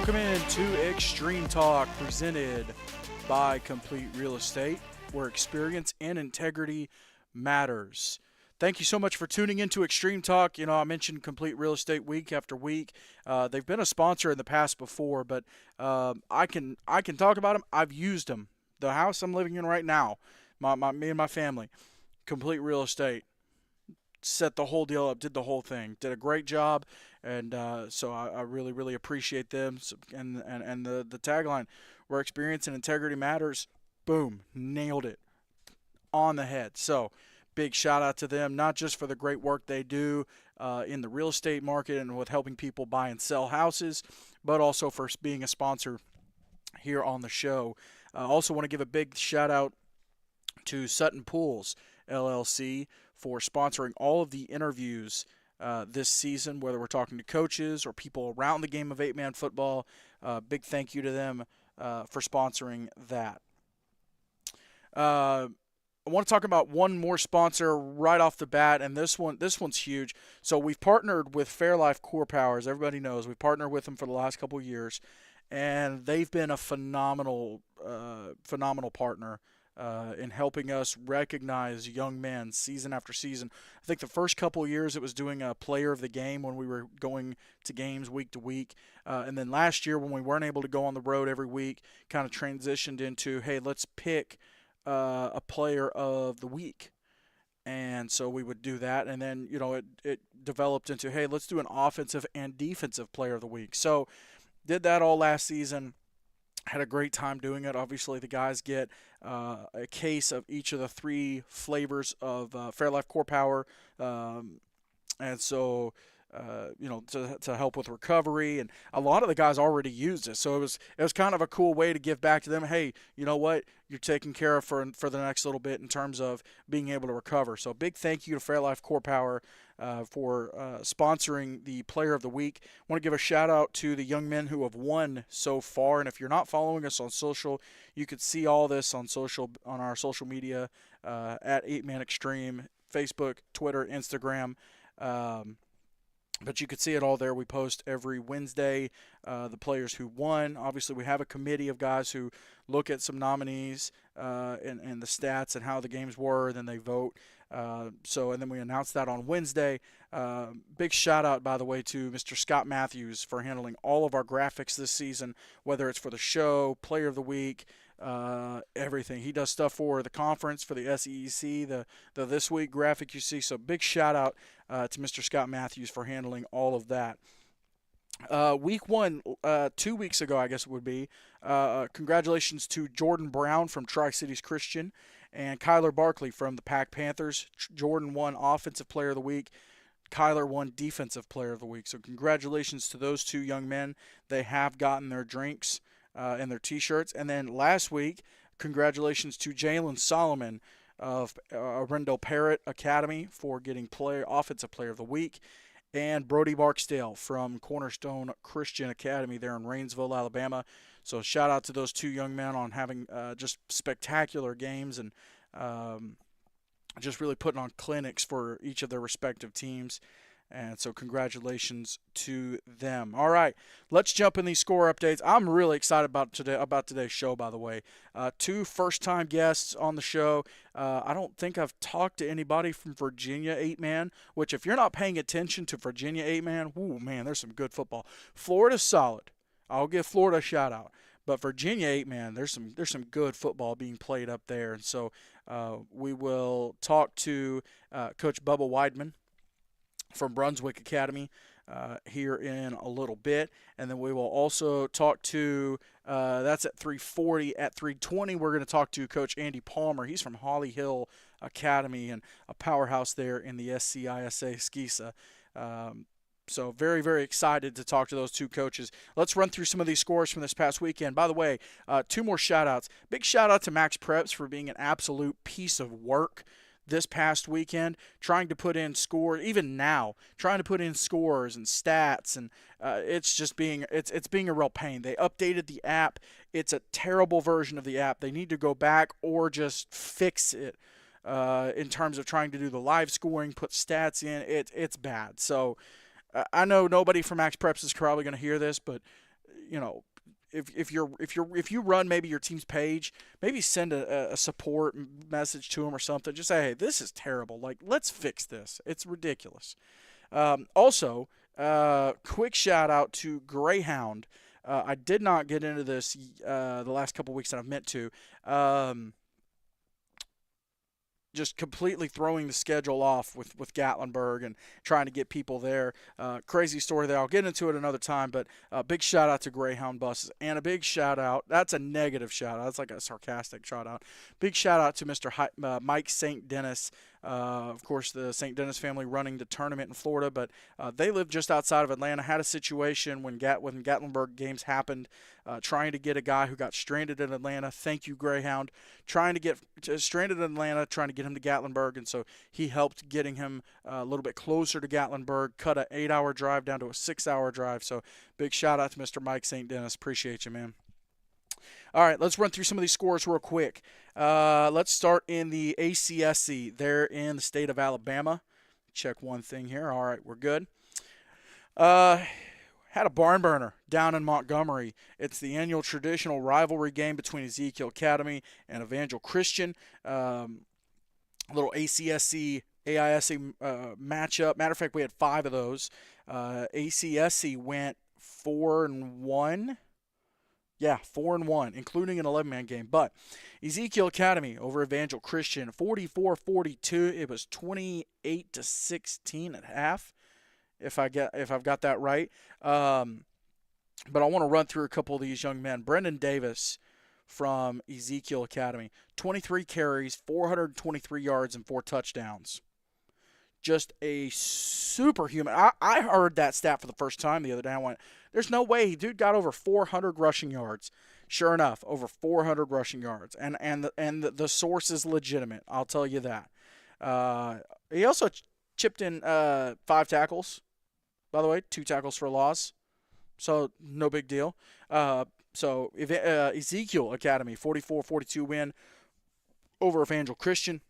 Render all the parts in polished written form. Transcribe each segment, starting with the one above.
Welcome in to Extreme Talk, presented by Complete Real Estate, where experience and integrity matters. Thank you so much for tuning into Extreme Talk. You know, I mentioned Complete Real Estate week after week. They've been a sponsor in the past before, but I can talk about them. I've used them. The house I'm living in right now, me and my family, Complete Real Estate, set the whole deal up, did the whole thing, did a great job, and so I really, really appreciate them. And the tagline, where experience and integrity matters, boom, nailed it on the head. So big shout out to them, not just for the great work they do in the real estate market and with helping people buy and sell houses, but also for being a sponsor here on the show. I also want to give a big shout out to Sutton Pools LLC for sponsoring all of the interviews this season, whether we're talking to coaches or people around the game of 8-man football. Big thank you to them for sponsoring that. I want to talk about one more sponsor right off the bat, and this one's huge. So we've partnered with Fairlife Core Power, as everybody knows. We've partnered with them for the last couple of years, and they've been a phenomenal partner in helping us recognize young men season after season. I think the first couple of years it was doing a player of the game when we were going to games week to week. And then last year when we weren't able to go on the road every week, kind of transitioned into, hey, let's pick a player of the week. And so we would do that. And then, you know, it developed into, hey, let's do an offensive and defensive player of the week. So did that all last season. Had a great time doing it. Obviously, the guys get a case of each of the three flavors of Fairlife Core Power, and so to help with recovery. And a lot of the guys already used it, so it was kind of a cool way to give back to them. Hey, you know what? You're taken care of for the next little bit in terms of being able to recover. So big thank you to Fairlife Core Power for sponsoring the Player of the Week. I want to give a shout out to the young men who have won so far. And if you're not following us on social, you could see all this on our social media at 8-Man Extreme, Facebook, Twitter, Instagram. But you could see it all there. We post every Wednesday the players who won. Obviously, we have a committee of guys who look at some nominees and the stats and how the games were, and then they vote. And then we announce that on Wednesday. Big shout out, by the way, to Mr. Scott Matthews for handling all of our graphics this season, whether it's for the show, Player of the Week, everything. He does stuff for the conference, for the SEC, the This Week graphic you see. So big shout out to Mr. Scott Matthews for handling all of that. Week one, 2 weeks ago, I guess it would be. Congratulations to Jordan Brown from Tri-Cities Christian and Kyler Barkley from the Pack Panthers. Jordan won Offensive Player of the Week. Kyler won Defensive Player of the Week. So congratulations to those two young men. They have gotten their drinks and their T-shirts. And then last week, congratulations to Jalen Solomon of Arendelle Parrott Academy for getting Offensive Player of the Week, and Brody Barksdale from Cornerstone Christian Academy there in Rainsville, Alabama. So shout out to those two young men on having just spectacular games and just really putting on clinics for each of their respective teams. And so congratulations to them. All right, let's jump in these score updates. I'm really excited about today's show, by the way. Two first-time guests on the show. I don't think I've talked to anybody from Virginia 8-Man, which if you're not paying attention to Virginia 8-Man, ooh, man, there's some good football. Florida's solid. I'll give Florida a shout-out. But Virginia 8-Man, there's some good football being played up there. And so we will talk to Coach Bubba Weidman from Brunswick Academy here in a little bit. And then we will also talk to, that's at 3:40. At 3:20, we're going to talk to Coach Andy Palmer. He's from Holly Hill Academy and a powerhouse there in the SCISA Skisa. So very, very excited to talk to those two coaches. Let's run through some of these scores from this past weekend. By the way, two more shout-outs. Big shout-out to Max Preps for being an absolute piece of work this past weekend, trying to put in scores, even now, trying to put in scores and stats, and it's just being a real pain. They updated the app. It's a terrible version of the app. They need to go back or just fix it in terms of trying to do the live scoring, put stats in. It's bad. So I know nobody from Max Preps is probably going to hear this, but you know, if you run maybe your team's page, maybe send a support message to them or something. Just say, hey, this is terrible. Like, let's fix this. It's ridiculous. Also, quick shout out to Greyhound. I did not get into this the last couple weeks that I've meant to. Just completely throwing the schedule off with Gatlinburg and trying to get people there. Crazy story there. I'll get into it another time, but big shout out to Greyhound buses. And a big shout out, that's a negative shout out. That's like a sarcastic shout out. Big shout out to Mr. Mike St. Dennis. Of course, the St. Dennis family running the tournament in Florida, but they live just outside of Atlanta. Had a situation when Gatlinburg games happened, trying to get a guy who got stranded in Atlanta. Thank you, Greyhound. Trying to get stranded in Atlanta, trying to get him to Gatlinburg, and so he helped getting him a little bit closer to Gatlinburg, cut an 8-hour drive down to a 6-hour drive. So big shout out to Mr. Mike St. Dennis. Appreciate you, man. All right, let's run through some of these scores real quick. Let's start in the ACSC. They're in the state of Alabama. Check one thing here. All right, we're good. Had a barn burner down in Montgomery. It's the annual traditional rivalry game between Ezekiel Academy and Evangel Christian. A little ACSC, AISC matchup. Matter of fact, we had 5 of those. ACSC went 4-1. Yeah, 4-1, including an 11-man game. But Ezekiel Academy over Evangel Christian, 44-42. It was 28-16 at half, if I've got that right. But I want to run through a couple of these young men. Brendan Davis from Ezekiel Academy, 23 carries, 423 yards, and 4 touchdowns. Just a superhuman. I heard that stat for the first time the other day. I went, there's no way. Dude got over 400 rushing yards. Sure enough, over 400 rushing yards. And the source is legitimate. I'll tell you that. He also chipped in 5 tackles, by the way, 2 tackles for loss. So no big deal. So Ezekiel Academy, 44-42 win over Evangel Christian.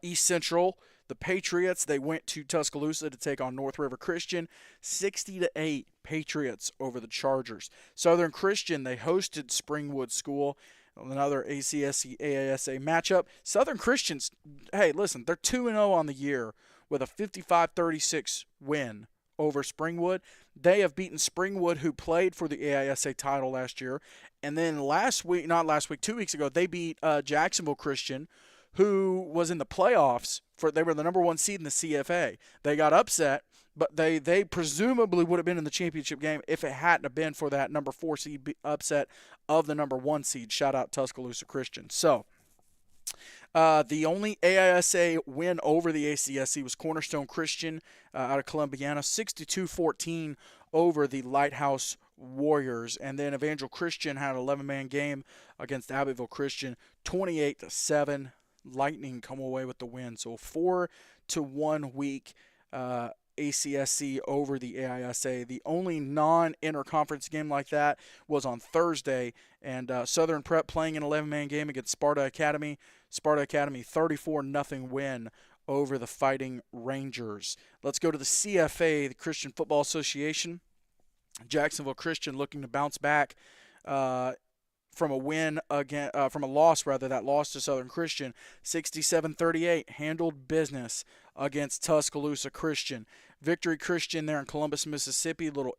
East Central, the Patriots, they went to Tuscaloosa to take on North River Christian. 60-8 Patriots over the Chargers. Southern Christian, they hosted Springwood School. Another ACSC AISA matchup. Southern Christians, hey, listen, they're 2-0 on the year with a 55-36 win over Springwood. They have beaten Springwood, who played for the AISA title last year. And then 2 weeks ago, they beat Jacksonville Christian, who was in the playoffs. They were the number 1 seed in the CFA. They got upset, but they presumably would have been in the championship game if it hadn't have been for that number 4 seed upset of the number 1 seed. Shout out Tuscaloosa Christian. So the only AISA win over the ACSC was Cornerstone Christian out of Columbiana, 62-14 over the Lighthouse Warriors. And then Evangel Christian had an 11-man game against Abbeville Christian, 28-7. Lightning come away with the win. So 4-1 week ACSC over the AISA. The only non-interconference game like that was on Thursday, and Southern Prep playing an 11-man game against Sparta Academy. Sparta Academy 34-0 win over the Fighting Rangers. Let's go to the CFA, the Christian Football Association. Jacksonville Christian looking to bounce back from a loss that lost to Southern Christian, 67-38, handled business against Tuscaloosa Christian. Victory Christian there in Columbus, Mississippi, little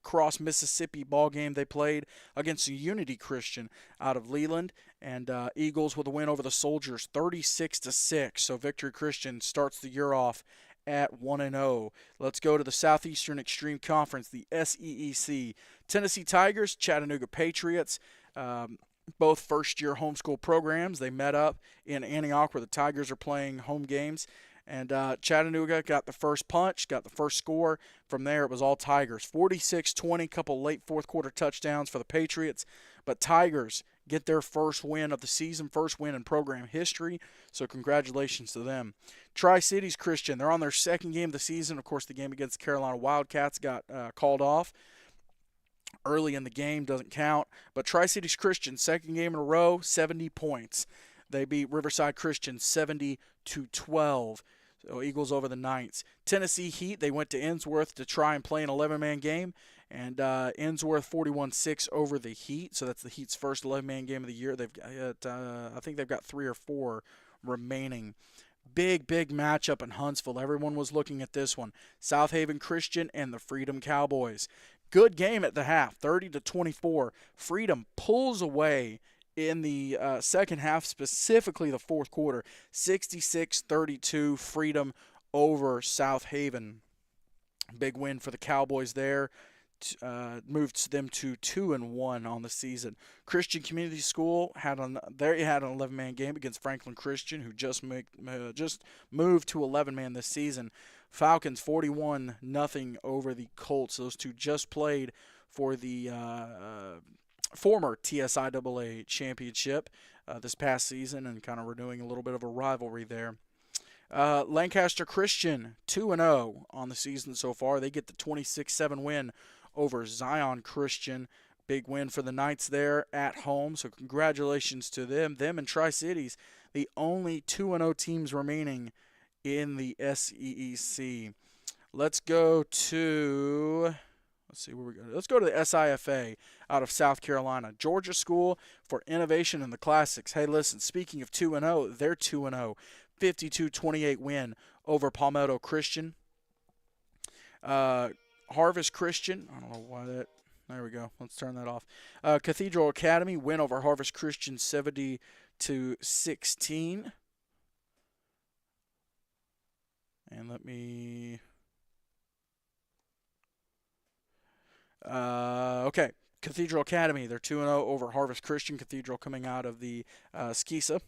cross Mississippi ball game they played against Unity Christian out of Leland, and Eagles with a win over the Soldiers, 36-6. So Victory Christian starts the year off at 1-0. Let's go to the Southeastern Extreme Conference, the SEEC. Tennessee Tigers, Chattanooga Patriots. Both first-year homeschool programs. They met up in Antioch where the Tigers are playing home games. And Chattanooga got the first punch, got the first score. From there, it was all Tigers. 46-20, couple late fourth-quarter touchdowns for the Patriots. But Tigers get their first win of the season, first win in program history. So congratulations to them. Tri-Cities Christian, they're on their second game of the season. Of course, the game against the Carolina Wildcats got called off early in the game, doesn't count. But Tri-Cities Christian, second game in a row, 70 points. They beat Riverside Christian 70-12. So Eagles over the Knights. Tennessee Heat, they went to Innsworth to try and play an 11-man game, And Ensworth 41-6 over the Heat. So that's the Heat's first 11-man game of the year. They've got, I think they've got 3 or 4 remaining. Big matchup in Huntsville. Everyone was looking at this one. South Haven Christian and the Freedom Cowboys. Good game at the half, 30-24. Freedom pulls away in the second half, specifically the fourth quarter. 66-32, Freedom over South Haven. Big win for the Cowboys there. Moved them to 2-1 on the season. Christian Community School had an 11-man game against Franklin Christian, who just moved to 11-man this season. Falcons 41-0 over the Colts. Those two just played for the former TSIAA championship this past season, and kind of renewing a little bit of a rivalry there. Lancaster Christian 2-0 on the season so far. They get the 26-7 win over Zion Christian. Big win for the Knights there at home, so congratulations to them. Them and Tri-Cities, the only 2-0 teams remaining in the SEEC. Let's go to Let's go to the SIFA out of South Carolina. Georgia School for Innovation in the Classics. Hey, listen, speaking of 2-0, they're 2-0. 52-28 win over Palmetto Christian. Harvest Christian, I don't know why that, there we go, let's turn that off. Cathedral Academy win over Harvest Christian 70-16. And let me, okay, Cathedral Academy, they're 2-0 over Harvest Christian. Cathedral coming out of the Skisa.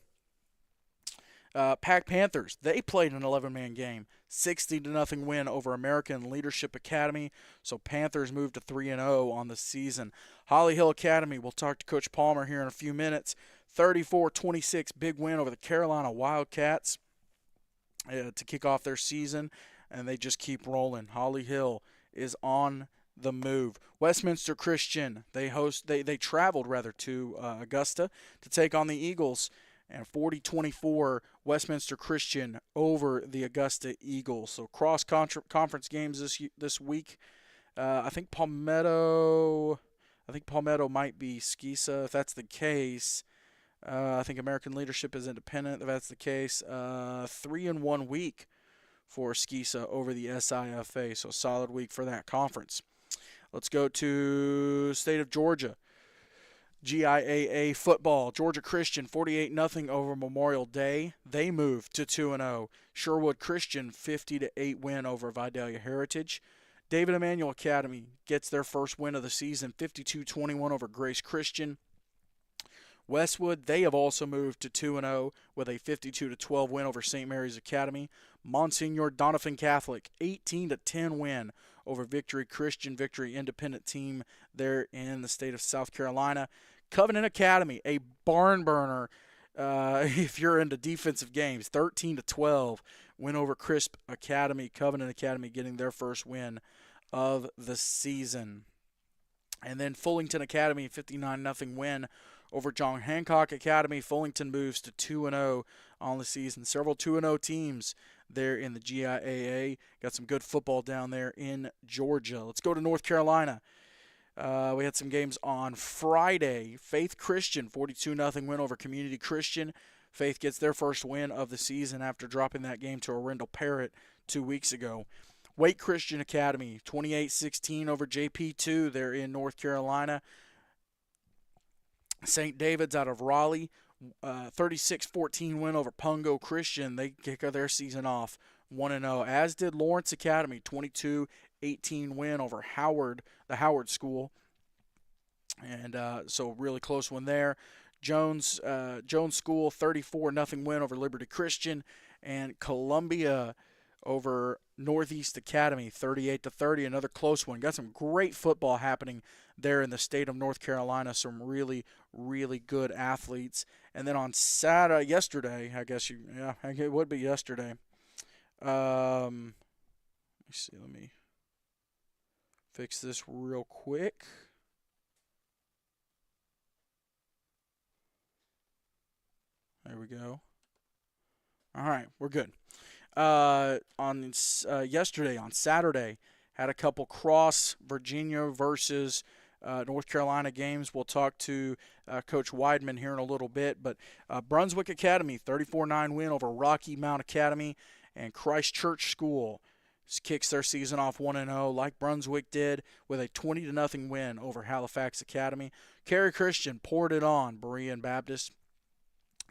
Pack Panthers, they played an 11-man game, 60-0 win over American Leadership Academy. So Panthers moved to 3-0 on the season. Holly Hill Academy, we'll talk to Coach Palmer here in a few minutes. 34-26, big win over the Carolina Wildcats to kick off their season, and they just keep rolling. Holly Hill is on the move. Westminster Christian, they traveled to Augusta to take on the Eagles. And 40-24, Westminster Christian over the Augusta Eagles. So cross-conference games this week. I think Palmetto might be Skisa. If that's the case, I think American Leadership is independent. If that's the case, 3-1 week for Skisa over the SIFA. So solid week for that conference. Let's go to state of Georgia. GIAA football, Georgia Christian 48-0 over Memorial Day. They move to 2-0. Sherwood Christian 50-8 win over Vidalia Heritage. David Emanuel Academy gets their first win of the season, 52-21 over Grace Christian. Westwood, they have also moved to 2-0 with a 52-12 win over St. Mary's Academy. Monsignor Doniphan Catholic, 18-10 win over Victory Christian, Victory Independent team there in the state of South Carolina. Covenant Academy, a barn burner if you're into defensive games, 13-12 win over Crisp Academy. Covenant Academy getting their first win of the season. And then Fullington Academy, 59-0 win over John Hancock Academy. Fullington moves to 2-0 on the season. Several 2-0 teams there in the GIAA. Got some good football down there in Georgia. Let's go to North Carolina. We had some games on Friday. Faith Christian, 42-0 win over Community Christian. Faith gets their first win of the season after dropping that game to Arundel Parrott 2 weeks ago. Wake Christian Academy, 28-16 over JP2. They're in North Carolina. St. David's out of Raleigh, 36-14 win over Pungo Christian. They kick their season off 1-0, as did Lawrence Academy, 22-18 win over Howard, the Howard School. And so really close one there. Jones School, 34-0 win over Liberty Christian. And Columbia over Northeast Academy, 38-30, another close one. Got some great football happening there in the state of North Carolina. Some really, really good athletes. And then on yesterday, it would be yesterday. Let me see. Let me fix this real quick. There we go. All right, we're good. Yesterday, on Saturday, Had a couple cross Virginia versus North Carolina games. We'll talk to Coach Weidman here in a little bit. But Brunswick Academy, 34-9 win over Rocky Mount Academy, and Christ Church School kicks their season off 1-0 like Brunswick did with a 20-0 win over Halifax Academy. Cary Christian poured it on Berean Baptist.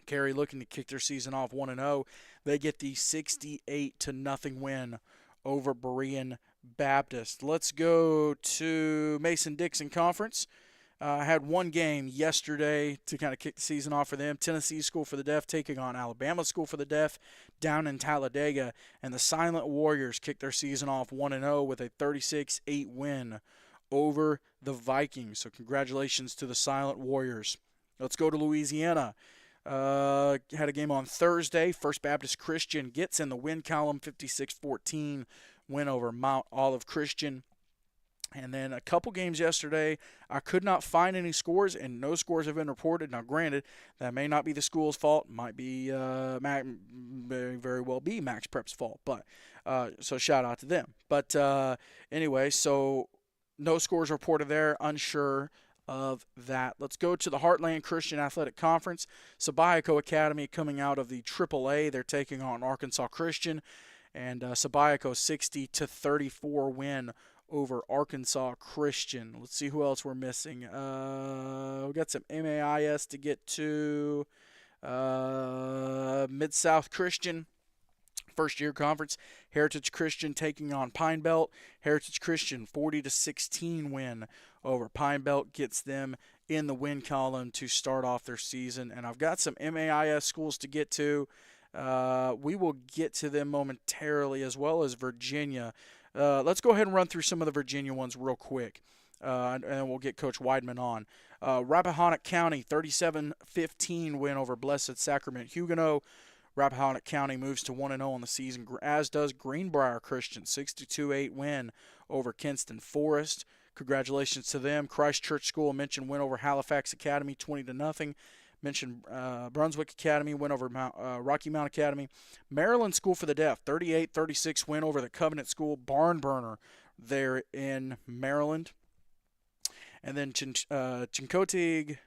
Cary looking to kick their season off 1-0. They get the 68-0 win over Berean Baptist. Let's go to Mason-Dixon Conference. Had one game yesterday to kind of kick the season off for them. Tennessee School for the Deaf taking on Alabama School for the Deaf down in Talladega. And the Silent Warriors kicked their season off 1-0 with a 36-8 win over the Vikings. So congratulations to the Silent Warriors. Let's go to Louisiana. Had a game on Thursday. First Baptist Christian gets in the win column, 56-14 win over Mount Olive Christian. And then a couple games yesterday, I could not find any scores, and no scores have been reported. Now, granted, that may not be the school's fault. Might be very well be Max Prep's fault. But so shout out to them. But anyway, so no scores reported there. Unsure of that. Let's go to the Heartland Christian Athletic Conference. Subiaco Academy coming out of the AAA. They're taking on Arkansas Christian. And Subiaco 60-34 win over Arkansas Christian. Let's see who else we're missing. We got some MAIS to get to. Mid-South Christian, first-year conference. Heritage Christian taking on Pine Belt. Heritage Christian 40-16 win over Pine Belt gets them in the win column to start off their season. And I've got some MAIS schools to get to. We will get to them momentarily, as well as Virginia. Let's go ahead and run through some of the Virginia ones real quick, and then we'll get Coach Weidman on. Rappahannock County, 37-15 win over Blessed Sacrament Huguenot. Rappahannock County moves to 1-0 on the season, as does Greenbrier Christian, 62-8 win over Kinston Forest. Congratulations to them. Christ Church School, mentioned, win over Halifax Academy, 20-0. Mentioned Brunswick Academy, win over Rocky Mount Academy. Maryland School for the Deaf, 38-36 win over the Covenant School Barn Burner there in Maryland. And then Chincoteague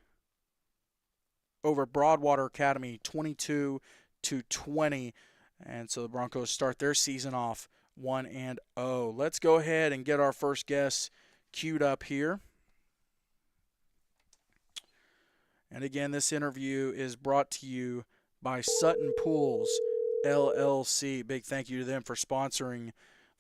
over Broadwater Academy, 22-20. And so the Broncos start their season off 1-0. Let's go ahead and get our first guest queued up here. And again, this interview is brought to you by Sutton Pools, LLC. Big thank you to them for sponsoring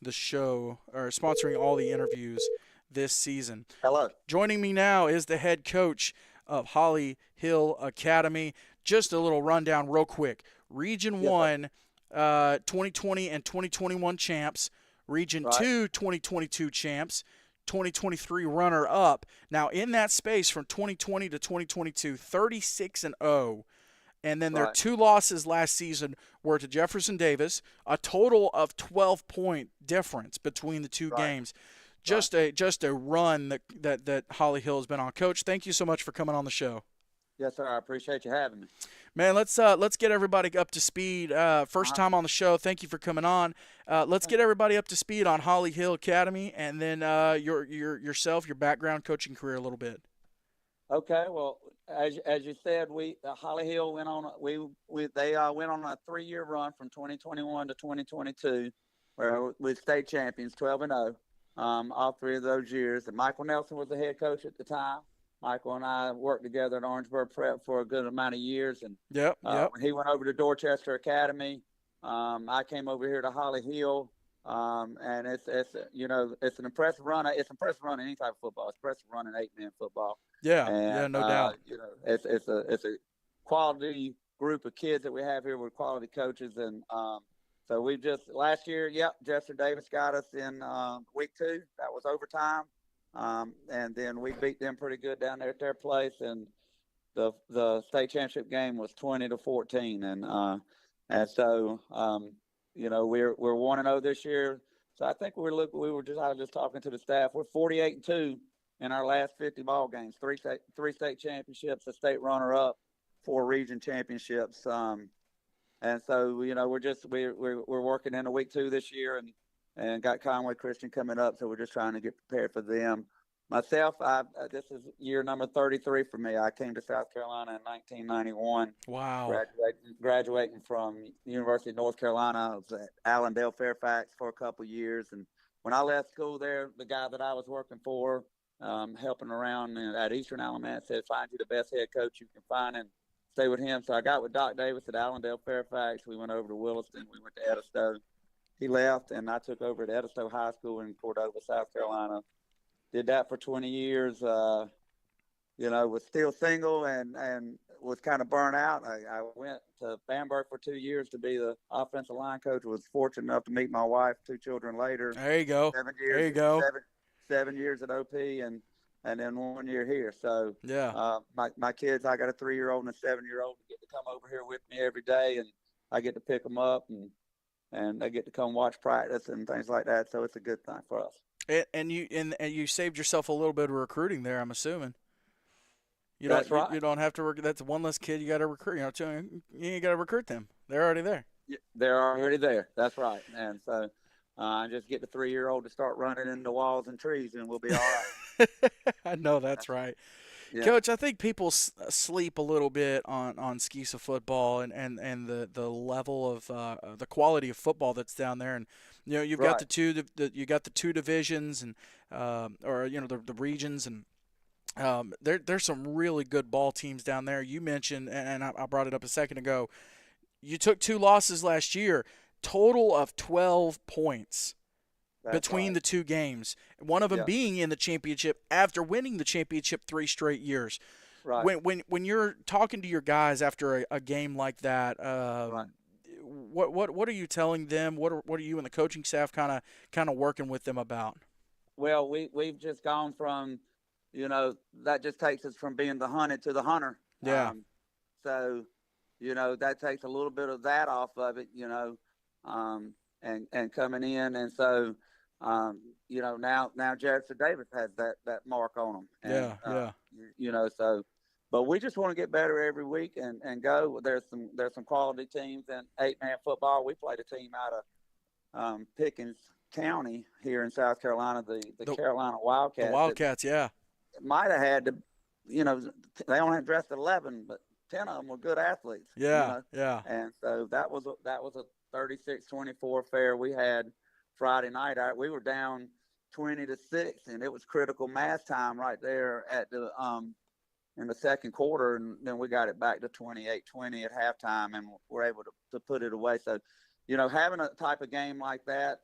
the show, or sponsoring all the interviews this season. Hello. Joining me now is the head coach of Holly Hill Academy. Just a little rundown real quick. Region 1, 2020 and 2021 champs. Region 2, 2022 champs. 2023 runner-up. Now, in that space from 2020 to 2022, 36-0. And then their two losses last season were to Jefferson Davis, a total of 12-point difference between the two games. Just a run that Holly Hill has been on. Coach, thank you so much for coming on the show. Yes, sir. I appreciate you having me. Man, let's get everybody up to speed. First time on the show. Thank you for coming on. Let's get everybody up to speed on Holly Hill Academy, and then yourself, your background, coaching career a little bit. Okay. Well, as you said, Holly Hill went on they went on a 3-year run from 2021 to 2022, where we state champions, 12-0, all 3 of those years. And Michael Nelson was the head coach at the time. Michael and I worked together at Orangeburg Prep for a good amount of years, and when he went over to Dorchester Academy, I came over here to Holly Hill, and it's an impressive run. It's impressive run in any type of football. It's impressive run in 8-man football. No doubt. It's a quality group of kids that we have here with quality coaches, and so we just last year, Jefferson Davis got us in week 2. That was overtime. And then we beat them pretty good down there at their place, and the state championship game was 20-14, and so we're 1-0 this year. So I think I was just talking to the staff. We're 48-2 in our last 50 ball games, 3 state championships, a state runner-up, 4 region championships, and so we're working into week 2 this year, and got Conway Christian coming up. So we're just trying to get prepared for them. Myself, this is year number 33 for me. I came to South Carolina in 1991. Wow. Graduating from the University of North Carolina. I was at Allendale Fairfax for a couple of years, and when I left school there, the guy that I was working for, helping around at Eastern Alabama, said, "Find you the best head coach you can find and stay with him." So I got with Doc Davis at Allendale Fairfax. We went over to Williston. We went to Edisto. He left, and I took over at Edisto High School in Cordova, South Carolina. Did that for 20 years. Was still single and was kind of burnt out. I went to Bamberg for 2 years to be the offensive line coach. Was fortunate enough to meet my wife 2 children later. There you go. 7 years. There you go. 7 years at OP and then 1 year here. So yeah, my kids, I got a 3-year-old and a 7-year-old, get to come over here with me every day, and I get to pick them up and they get to come watch practice and things like that. So it's a good thing for us. And you saved yourself a little bit of recruiting there, I'm assuming. That's right. You don't have to work. That's one less kid you got to recruit. You ain't got to recruit them. They're already there. They're already there. That's right. And so I just get the 3-year-old to start running into walls and trees, and we'll be all right. I know that's right. Yeah. Coach, I think people sleep a little bit on Skeesa football and the level of the quality of football that's down there. And you've got you got the 2 divisions and the regions, and there's some really good ball teams down there. You mentioned, and I brought it up a second ago, you took 2 losses last year, total of 12 points. Between the 2 games, one of them being in the championship after winning the championship 3 straight years. Right. When you're talking to your guys after a game like that, what are you telling them? What are you and the coaching staff kind of working with them about? Well, we've just gone from, that just takes us from being the hunted to the hunter. Yeah. So, that takes a little bit of that off of it, and coming in, and so. Now Jefferson Davis has that mark on him. And, so, but we just want to get better every week and go. There's some quality teams in 8-man football. We played a team out of Pickens County here in South Carolina, the Carolina Wildcats. The Wildcats, yeah. Might have had to, they only had dressed 11, but 10 of them were good athletes. Yeah, yeah. And so that was a 36-24 affair we had Friday night. We were down 20-6, and it was critical mass time right there at the in the second quarter, and then we got it back to 28-20 at halftime, and we're able to put it away. So, having a type of game like that,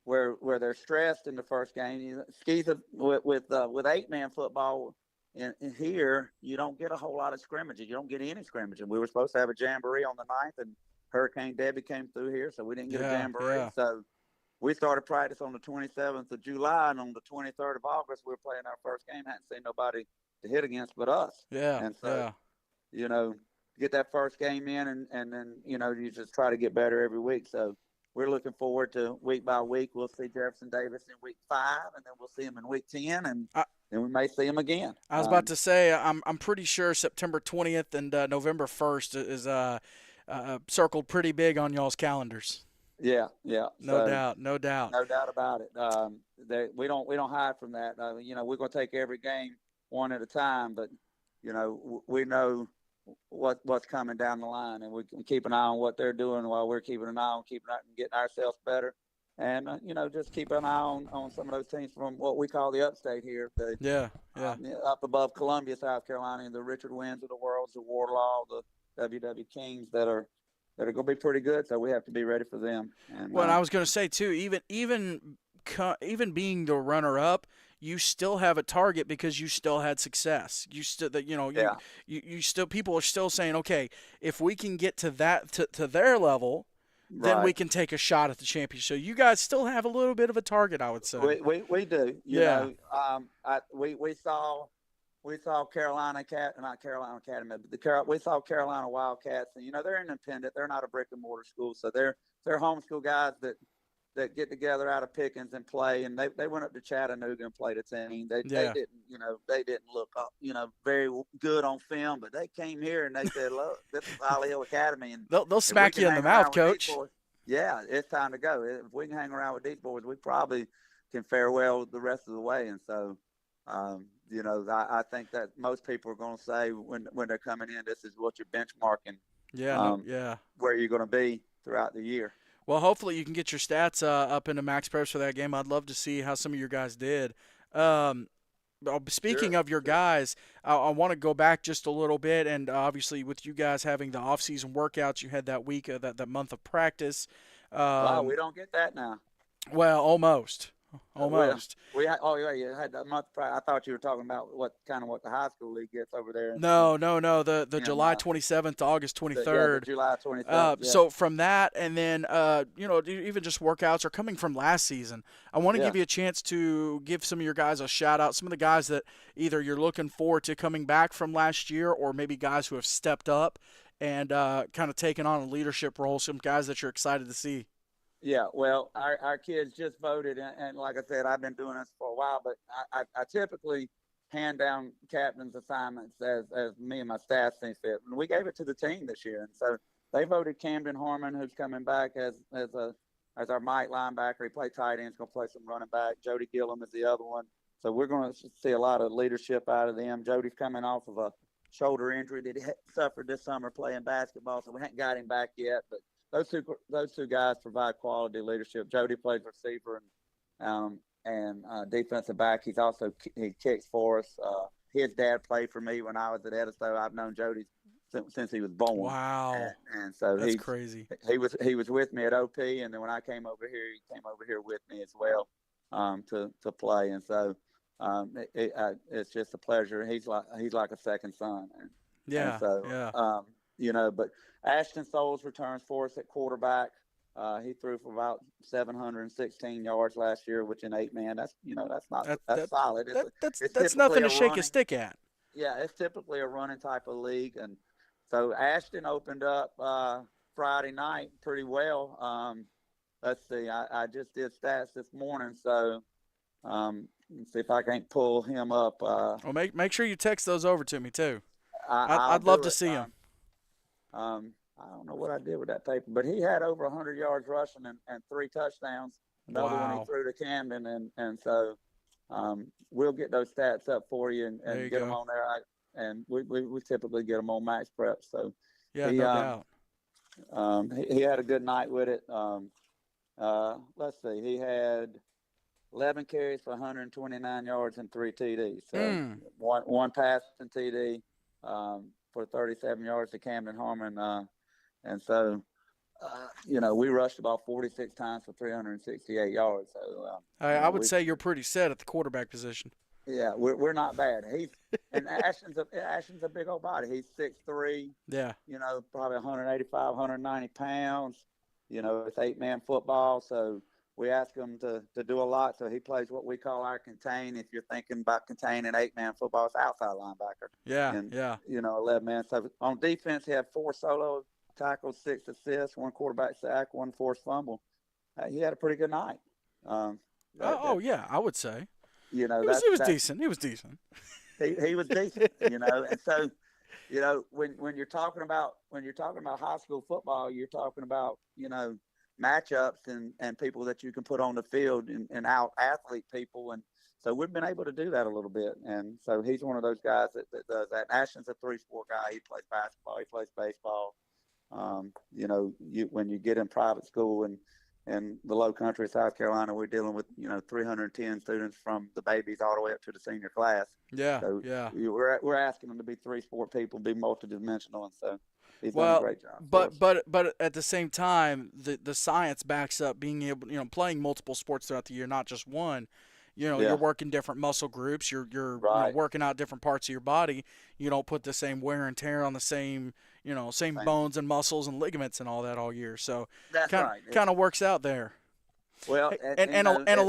where they're stressed in the first game, Skeesa with 8-man football in here, you don't get a whole lot of scrimmages. You don't get any scrimmages. We were supposed to have a jamboree on the 9th, and Hurricane Debbie came through here, so we didn't get a jamboree. Yeah. So we started practice on the 27th of July, and on the 23rd of August, we were playing our first game. Hadn't seen nobody to hit against but us. Yeah. And so, get that first game in, and then, you just try to get better every week. So we're looking forward to week by week. We'll see Jefferson Davis in week 5, and then we'll see him in week 10, and then we may see him again. I was about to say, I'm pretty sure September 20th and November 1st is circled pretty big on y'all's calendars. Yeah. No doubt. No doubt about it. We don't hide from that. We're going to take every game one at a time, but we know what's coming down the line, and we can keep an eye on what they're doing while we're keeping an eye on getting ourselves better, and just keep an eye on some of those teams from what we call the upstate here. Up above Columbia, South Carolina, the Richard Winds of the world, the Wardlaw, the WW Kings that are going to be pretty good. So we have to be ready for them. And I was going to say too, even being the runner-up, you still have a target because you still had success. You still you still, people are still saying, okay, if we can get to that to their level, then we can take a shot at the championship. So you guys still have a little bit of a target, I would say. We do. We saw Carolina not Carolina Academy, but we saw Carolina Wildcats, and they're independent. They're not a brick and mortar school, so they're homeschool guys that get together out of Pickens and play. And they went up to Chattanooga and played a team. They didn't look very good on film, but they came here and they said, "Look, this is Holly Hill Academy," and they'll smack you in the mouth, Coach. Yeah, it's time to go. If we can hang around with these boys, we probably can fare well the rest of the way. And so, I think that most people are going to say when they're coming in, this is what you're benchmarking, Yeah, no, um, yeah. where you're going to be throughout the year. Well, hopefully you can get your stats up into max preps for that game. I'd love to see how some of your guys did. Um, Speaking Sure, of your sure. guys, I want to go back just a little bit, and obviously with you guys having the off-season workouts, you had that week, that month of practice. Wow, we Um, don't get that now. well, almost, Well, almost. oh yeah, you had that month. I thought you were talking about what the high school league gets over there No, no, no. The in July 27th to August the 23rd. July 27th. Yeah, So from that, and then even just workouts are coming from last season. I want to yeah. give you a chance to give some of your guys a shout out. Some of the guys that either you're looking forward to coming back from last year, or maybe guys who have stepped up and kind of taken on a leadership role. Some guys that you're excited to see. Yeah, well, our kids just voted, and like I said, I've been doing this for a while, but I typically hand down captain's assignments as me and my staff see fit. And we gave it to the team this year, and so they voted Camden Harmon, who's coming back as our Mike linebacker. He played tight end, he's going to play some running back. Jody Gillum is the other one. So we're going to see a lot of leadership out of them. Jody's coming off of a shoulder injury that he suffered this summer playing basketball, so we haven't got him back yet, but those two guys provide quality leadership. Jody plays receiver and defensive back. He kicks for us. His dad played for me when I was at Edisto. I've known Jody since he was born, Wow, and so that's crazy. he was with me at OP, and then when I came over here, he came over here with me as well, to play. And so it's just a pleasure. He's like a second son, and Yeah, so yeah. but Ashton Souls returns for us at quarterback. He threw for about 716 yards last year, which in 8-man, That that's that solid. that It's that's typically nothing a to shake a running, stick at. yeah, it's typically a running type of league. And so Ashton opened up Friday night pretty well. Let's see, I just did stats this morning, so let's see if I can't pull him up. Well, make sure you text those over to me too. I'll I'd love do to it. see them. I don't know what I did with that paper, but he had over 100 yards rushing and 3 touchdowns. Another one he Wow. threw to Camden, and so we'll get those stats up for you There and you get them go. on there. And we typically get them on max prep. So Yeah, he no doubt. he had a good night with it. Let's see, he had 11 carries for 129 yards and 3 TDs. So Mm. one pass and TD for 37 yards to Camden Harmon. And so, we rushed about 46 times for 368 yards. So, I would say you're pretty set at the quarterback position. yeah, we're not bad. And Ashton's a big old body. He's 6'3", Yeah. probably 185, 190 pounds. It's 8-man football. So we ask him to do a lot. So he plays what we call our contain. If you're thinking about containing 8-man football, it's outside linebacker. Yeah. And, Yeah. 11-man. So on defense, he had 4 solo tackles, 6 assists, 1 quarterback sack, 1 forced fumble. He had a pretty good night. Oh yeah, I would say it was That decent. It was decent. he was decent, and so when you're talking about high school football, you're talking about matchups and people that you can put on the field and out athlete people. And so we've been able to do that a little bit. And so he's one of those guys that does that. Ashton's a 3-sport guy. He plays basketball, he plays baseball. When you get in private school and the low country of South Carolina, we're dealing with 310 students from the babies all the way up to the senior class. Yeah. So Yeah. we're asking them to be 3-sport people, be multidimensional, and so he's done a Well, great job for but us. but at the same time, the science backs up being able, playing multiple sports throughout the year, not just one. You're Yeah, working different muscle groups. You're right. working out different parts of your body. You don't put the same wear and tear on the same Same. bones and muscles and ligaments and all that all year. So That's kind right. kind of works out there. Well, Hey, and and a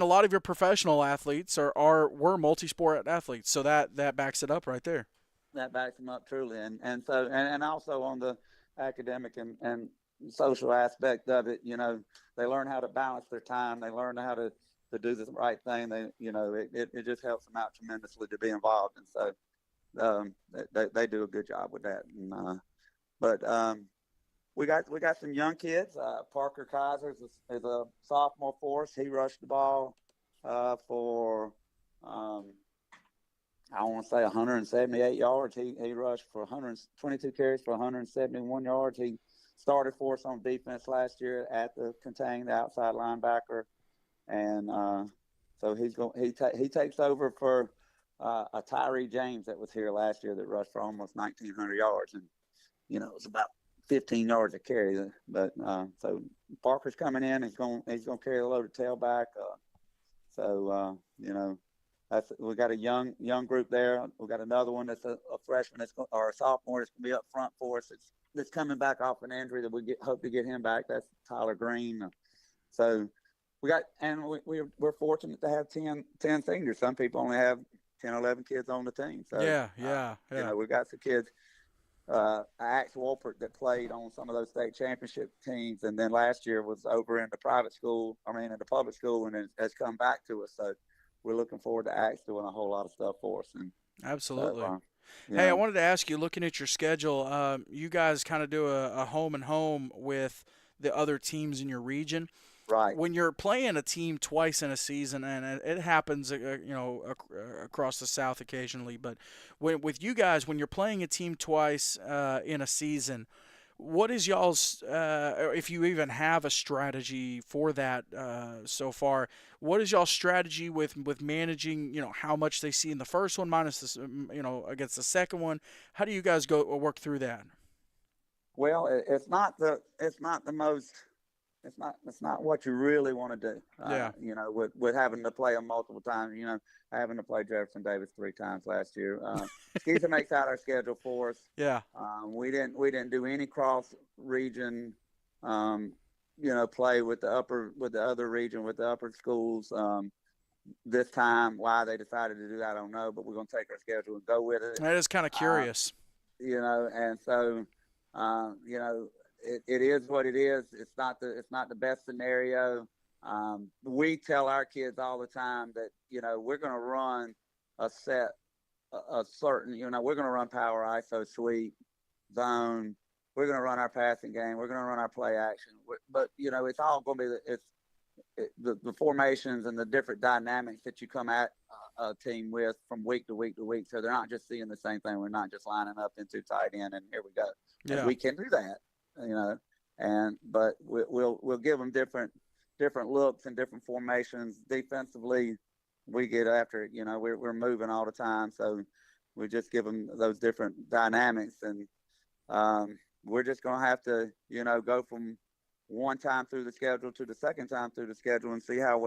lot of your professional athletes were multi-sport athletes. So that backs it up right there. that backs them up truly, and also on the academic and social aspect of it, they learn how to balance their time. They learn how to do the right thing. It just helps them out tremendously to be involved, and so they do a good job with that. And but we got some young kids. Parker Kaiser is a sophomore for us. He rushed the ball for I want to say 178 yards. He rushed for 122 carries for 171 yards. He started for us on defense last year at the contained outside linebacker, and so he takes over for a Tyree James that was here last year that rushed for almost 1,900 yards, and it was about 15 yards a carry. But so Parker's coming in. He's going to carry a load of tailback. We got a young group there. We got another one that's a freshman or a sophomore that's going to be up front for us. That's coming back off an injury that hope to get him back. That's Tyler Green. So we're fortunate to have 10 seniors. Some people only have 10, 11 kids on the team. So yeah. We've got some kids. Axe Wolpert that played on some of those state championship teams, and then last year was over in the in the public school, and has come back to us. So we're looking forward to Axe doing a whole lot of stuff for us. And absolutely. So, Hey, I wanted to ask you, looking at your schedule, you guys kind of do a home and home with the other teams in your region. Right. When you're playing a team twice in a season, and it happens, across the South occasionally, but with you guys, when you're playing a team twice in a season, what is y'all's, if you even have a strategy for that so far, what is y'all's strategy with managing, how much they see in the first one minus this, against the second one? How do you guys go work through that? Well, it's not the most. It's not what you really want to do. Yeah. With having to play them multiple times. Having to play Jefferson Davis 3 times last year. Skeezer makes out our schedule for us. Yeah. We didn't do any cross region, play with the other region with the upper schools. This time, why they decided to do that, I don't know. But we're going to take our schedule and go with it. That is kind of curious. And so, it is what it is. It's not the best scenario. We tell our kids all the time that we're going to run a certain. We're going to run power, ISO, sweep, zone. We're going to run our passing game. We're going to run our play action. But it's all going to be the formations and the different dynamics that you come at a team with from week to week to week. So they're not just seeing the same thing. We're not just lining up into tight end and here we go. Yeah. And we can do that. But we'll give them different looks and different formations. Defensively, we get after it. We're moving all the time, so we just give them those different dynamics, and we're just gonna have to go from one time through the schedule to the second time through the schedule and see how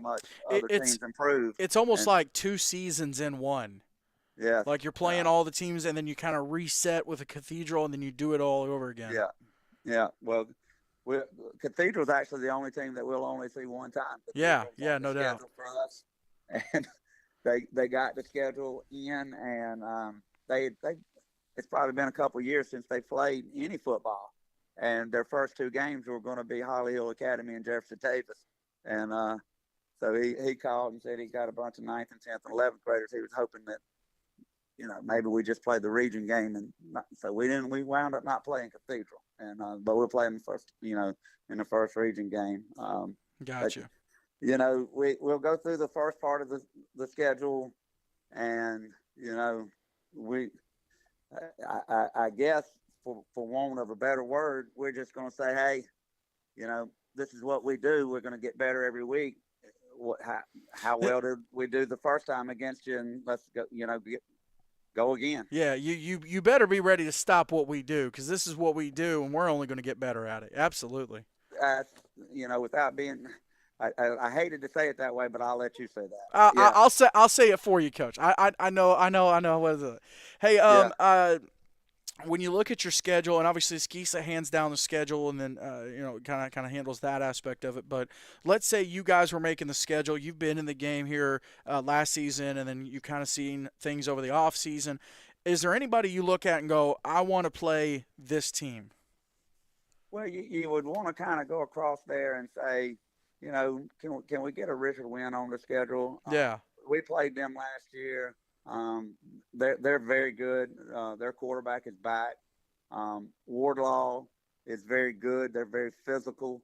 much other teams improve. It's almost like 2 seasons in one. Yeah, like you're playing all the teams, and then you kind of reset with a Cathedral, and then you do it all over again. Yeah. Well, Cathedral's actually the only team that we'll only see one time. Yeah, no doubt. For us, and they got the schedule in, and it's probably been a couple of years since they played any football, and their first 2 games were going to be Holly Hill Academy and Jefferson Davis, and so he called and said he got a bunch of 9th and 10th and 11th graders. He was hoping that maybe we just played the region game, and so we wound up not playing Cathedral, and but we'll play them first, in the first region game. Gotcha. But, we'll go through the first part of the schedule, and I guess for want of a better word, we're just going to say, hey, this is what we do. We're going to get better every week. How well did we do the first time against you? And let's go, go again. Yeah, you better be ready to stop what we do, because this is what we do, and we're only going to get better at it. Absolutely. Without being, I hated to say it that way, but I'll let you say that. I'll say it for you, Coach. I know what is it. Hey, when you look at your schedule, and obviously Skisa hands down the schedule, and then kind of handles that aspect of it. But let's say you guys were making the schedule. You've been in the game here last season, and then you kind of seen things over the off season. Is there anybody you look at and go, I want to play this team? Well, you would want to kind of go across there and say, can we get a Richard Wynn on the schedule? Yeah. We played them last year. They're very good. Their quarterback is back. Wardlaw is very good. They're very physical.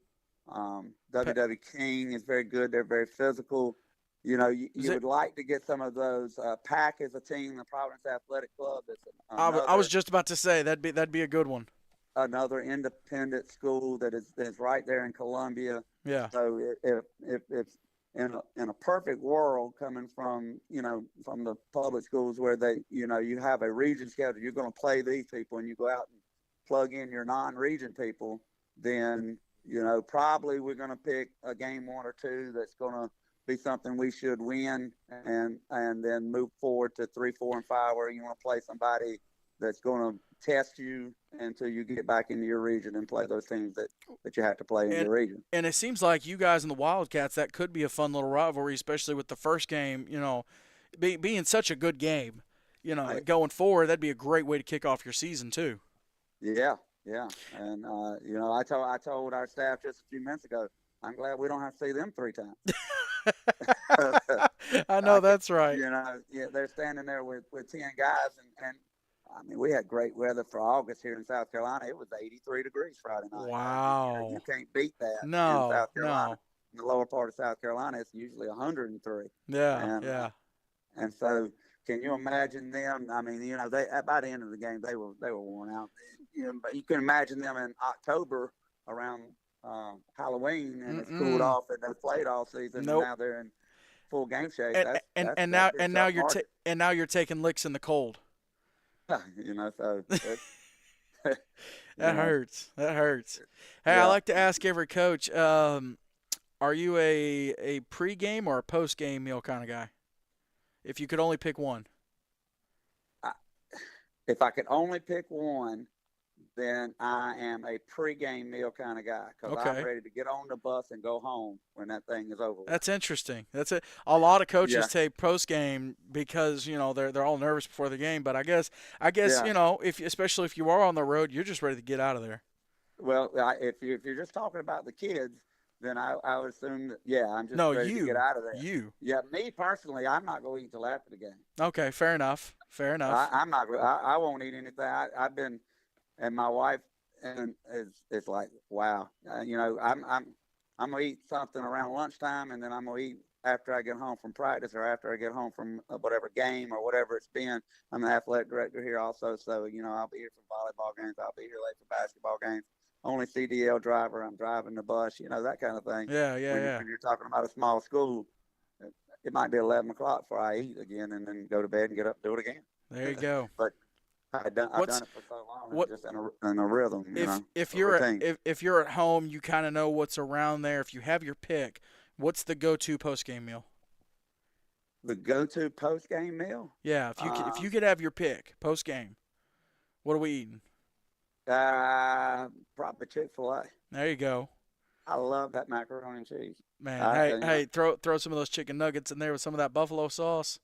Pa- WW King is very good. They're very physical. You know, is you it? would like to get some of those. Pack is a team, the Providence Athletic Club. That's I was another just about to say that'd be a good one. another independent school that's right there in Columbia. Yeah. So if in a perfect world, coming from from the public schools where you have a region schedule, you're going to play these people, and you go out and plug in your non-region people, then probably we're going to pick a game, one or two, that's going to be something we should win, and then move forward to 3, 4, and 5, where you want to play somebody that's going to test you until you get back into your region and play those teams that you have to play in And your region. and it seems like you guys and the Wildcats, that could be a fun little rivalry, especially with the first game. Being such a good game. Right. Going forward, that'd be a great way to kick off your season too. Yeah, yeah. And I told our staff just a few minutes ago, I'm glad we don't have to see them 3 times. I know I could, that's right. yeah, they're standing there with 10 guys, and I mean, we had great weather for August here in South Carolina. It was 83 degrees Friday night. You Wow. can't beat that in No, South Carolina. no. In the lower part of South Carolina, it's usually 103. Yeah, And yeah. and so, can you imagine them? I mean, they by the end of the game, they were worn out. But you can imagine them in October around Halloween, and it's cooled Mm-mm. off, and they played all season, and Nope. now they're in full game shape. And and That'd and now be a and now tough you're market. and now you're taking licks in the cold. So it's, you That know, hurts. That hurts. Hey, I yeah. like to ask every coach, are you a pregame or a postgame meal kind of guy? If you could only pick one. I, if I could only pick one, then I am a pregame meal kind of guy, because I'm Okay. ready to get on the bus and go home when that thing is over with. That's interesting. That's it. A lot of Yeah, coaches take post game because they're all nervous before the game. But I guess yeah. if especially if you are on the road, you're just ready to get out of there. Well, if you're just talking about the kids, then I would assume that, yeah, I'm just No, ready to get out of there. you. Yeah, me personally, I'm not going to eat till after the game. Okay, fair enough. Fair enough. I'm not. I won't eat anything. I've been, and my wife, and it's like, wow. I'm gonna eat something around lunchtime, and then I'm gonna eat after I get home from practice, or after I get home from whatever game or whatever it's been. I'm the athletic director here also, so I'll be here for volleyball games. I'll be here late for basketball games. Only CDL driver. I'm driving the bus. That kind of thing. Yeah, yeah, When yeah. you're talking about a small school, it might be 11 o'clock before I eat again, and then go to bed and get up and do it again. There you go. But I've What's done it for so long, what just in a rhythm, if a you're routine. if you're at home, you kind of know what's around there. If you have your pick, what's the go-to post game meal? The go-to post-game meal, Yeah, if you could have your pick post game, what are we eating? probably Chick-fil-A. There you go. I love that macaroni and cheese. Man, I, hey, you know, hey, throw some of those chicken nuggets in there with some of that buffalo sauce.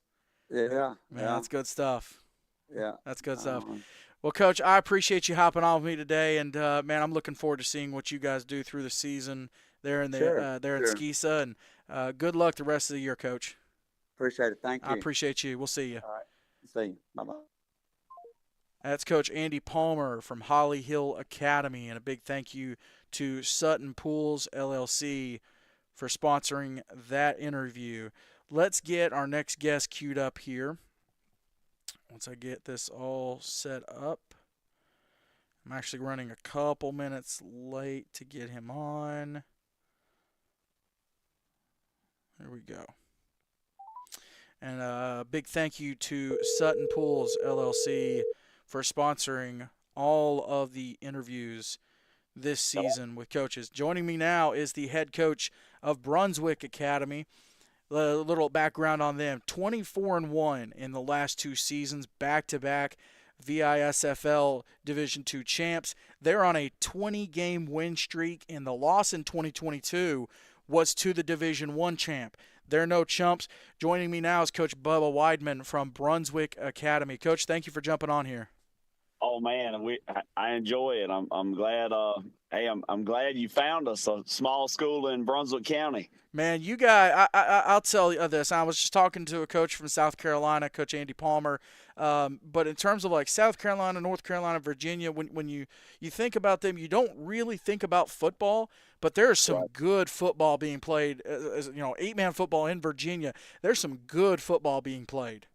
yeah, Man, yeah, that's good stuff. yeah. That's good stuff. Um, Well, Coach, I appreciate you hopping on with me today, and man, I'm looking forward to seeing what you guys do through the season sure, there in sure. Skeesa, and good luck the rest of the year, Coach. Appreciate it. Thank I you. appreciate you. We'll see you. All right. See you. Bye-bye. That's Coach Andy Palmer from Holly Hill Academy, and a big thank you to Sutton Pools LLC for sponsoring that interview. Let's get our next guest queued up here. Once I get this all set up, I'm actually running a couple minutes late to get him on. There we go. And a big thank you to Sutton Pools LLC for sponsoring all of the interviews this season with coaches. Joining me now is the head coach of Brunswick Academy. A little background on them: 24-1 in the last 2 seasons, back-to-back VISFL Division II champs. They're on a 20-game win streak, and the loss in 2022 was to the Division I champ. They're no chumps. Joining me now is Coach Bubba Weidman from Brunswick Academy. Coach, thank you for jumping on here. Oh man, I enjoy it. I'm glad. Hey, I'm glad you found us a small school in Brunswick County. Man, you guys, I'll tell you this. I was just talking to a coach from South Carolina, Coach Andy Palmer. But in terms of like South Carolina, North Carolina, Virginia, when you think about them, you don't really think about football. But there is some Right. good football being played. You know, 8-man football in Virginia. There's some good football being played.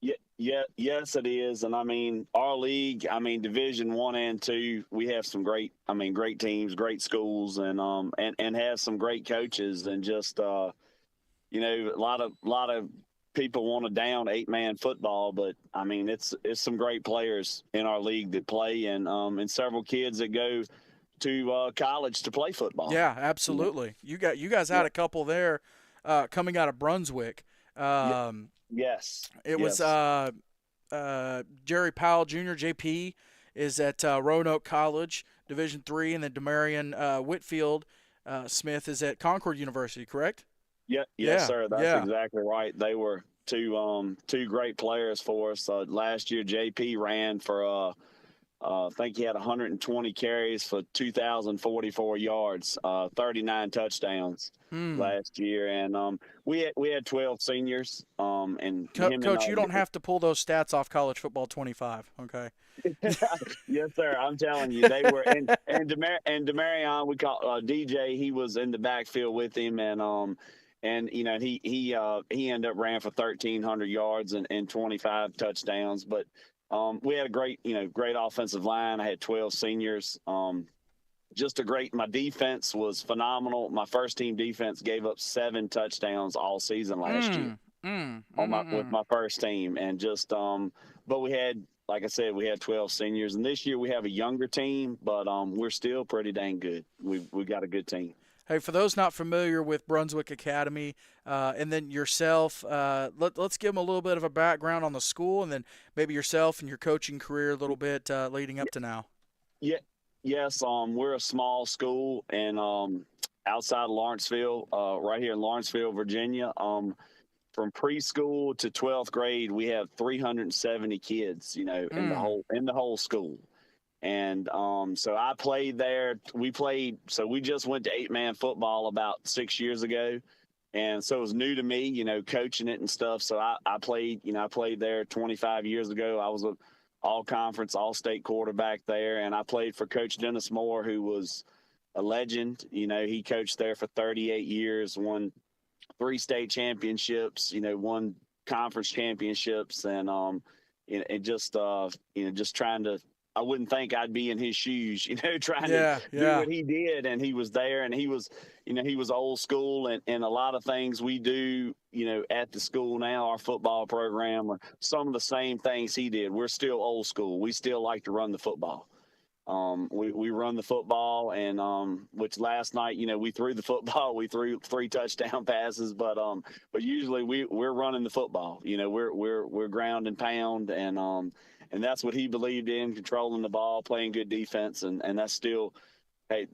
Yeah, yeah, yes, it is. And I mean, our league, I mean, Division 1 and 2, we have some great teams, great schools, and have some great coaches, and just a lot of people want to down 8-man football, but I mean, it's some great players in our league that play, and several kids that go to college to play football. Yeah, You know? absolutely. You guys Yeah. had a couple there coming out of Brunswick. Yeah. Um, Yes. it was Yes. Jerry Powell Jr. JP is at Roanoke College, Division 3, and then Demarion Whitfield Smith is at Concord University. Correct? Yeah. Yes, Yeah, sir. That's yeah. exactly right. They were two great players for us. Last year, JP ran for I think he had 120 carries for 2,044 yards, 39 touchdowns Hmm. last year, and we had 12 seniors, and him and Coach, you don't have to pull those stats off College Football 25. Okay. yes, sir. I'm telling you, they were and Demarion, we call DJ. He was in the backfield with him, and he ended up ran for 1,300 yards and 25 touchdowns. But we had a great offensive line. I had 12 seniors. Just a great. My defense was phenomenal. My first team defense gave up 7 touchdowns all season last year Mm. Mm. on my with Mm. my first team, and just but we had, like I said, we had 12 seniors, and this year we have a younger team, but we're still pretty dang good. We got a good team. Hey, for those not familiar with Brunswick Academy, and then yourself, let's give them a little bit of a background on the school, and then maybe yourself and your coaching career a little bit leading up to now. Yeah, yes. We're a small school, and outside of Lawrenceville, right here in Lawrenceville, Virginia. From preschool to 12th grade, we have 370 kids, in the Mm. whole school. And so I played there. So we just went to 8-man football about 6 years ago. And so it was new to me, coaching it and stuff. So I played there 25 years ago. I was a all conference, all state quarterback there. And I played for Coach Dennis Moore, who was a legend. He coached there for 38 years, won 3 state championships, won conference championships, and just trying to. I wouldn't think I'd be in his shoes, trying to Yeah, do yeah. what he did, and he was there, and he was old school, and a lot of things we do, at the school now, our football program, are some of the same things he did. We're still old school. We still like to run the football. We run the football, and which last night, we threw the football. We threw 3 touchdown passes, but usually we're running the football. We're ground and pound, and that's what he believed in: controlling the ball, playing good defense, and that's still, hey,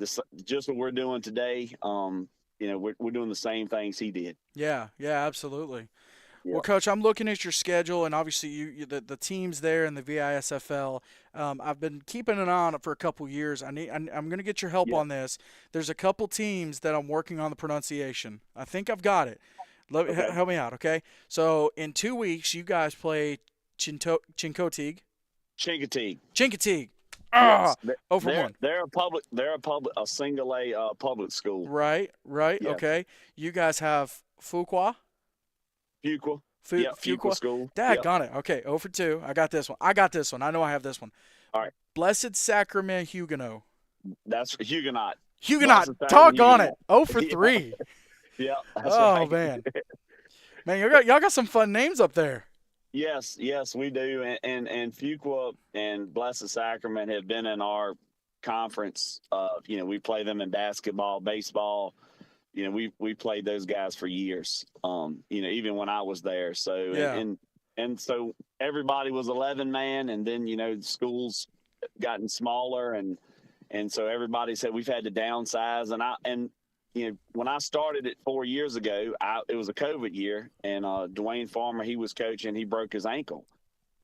just what we're doing today. We're doing the same things he did. Yeah, yeah, absolutely. Well, Yep. Coach, I'm looking at your schedule, and obviously the teams there in the VISFL. I've been keeping an eye on it for a couple years. I'm going to get your help Yeah. on this. There's a couple teams that I'm working on the pronunciation. I think I've got it. Okay. Help me out, okay? So in 2 weeks, you guys play Chincoteague. Chincoteague. Chincoteague. Yes. Ah, 0 for 1. A single A public school. Right, right, Yes. okay. You guys have Fuqua. Fuqua. Yep. Fuqua Fuqua. school. Dad, Yep. got it. Okay, 0 for 2. I got this one. I know I have this one. All right. Blessed Sacrament Huguenot. That's Huguenot. Huguenot. Blessed Sacrament Doggone it. Huguenot. 0 for Yeah. 3. Yeah. That's Oh, right. man. Man, y'all got some fun names up there. Yes, we do. And Fuqua and Blessed Sacrament have been in our conference. We play them in basketball, baseball. We played those guys for years. Even when I was there. So Yeah. and so everybody was 11-man, and then the schools gotten smaller, and so everybody said we've had to downsize. And when I started it 4 years ago, it was a COVID year, and Dwayne Farmer, he was coaching. He broke his ankle,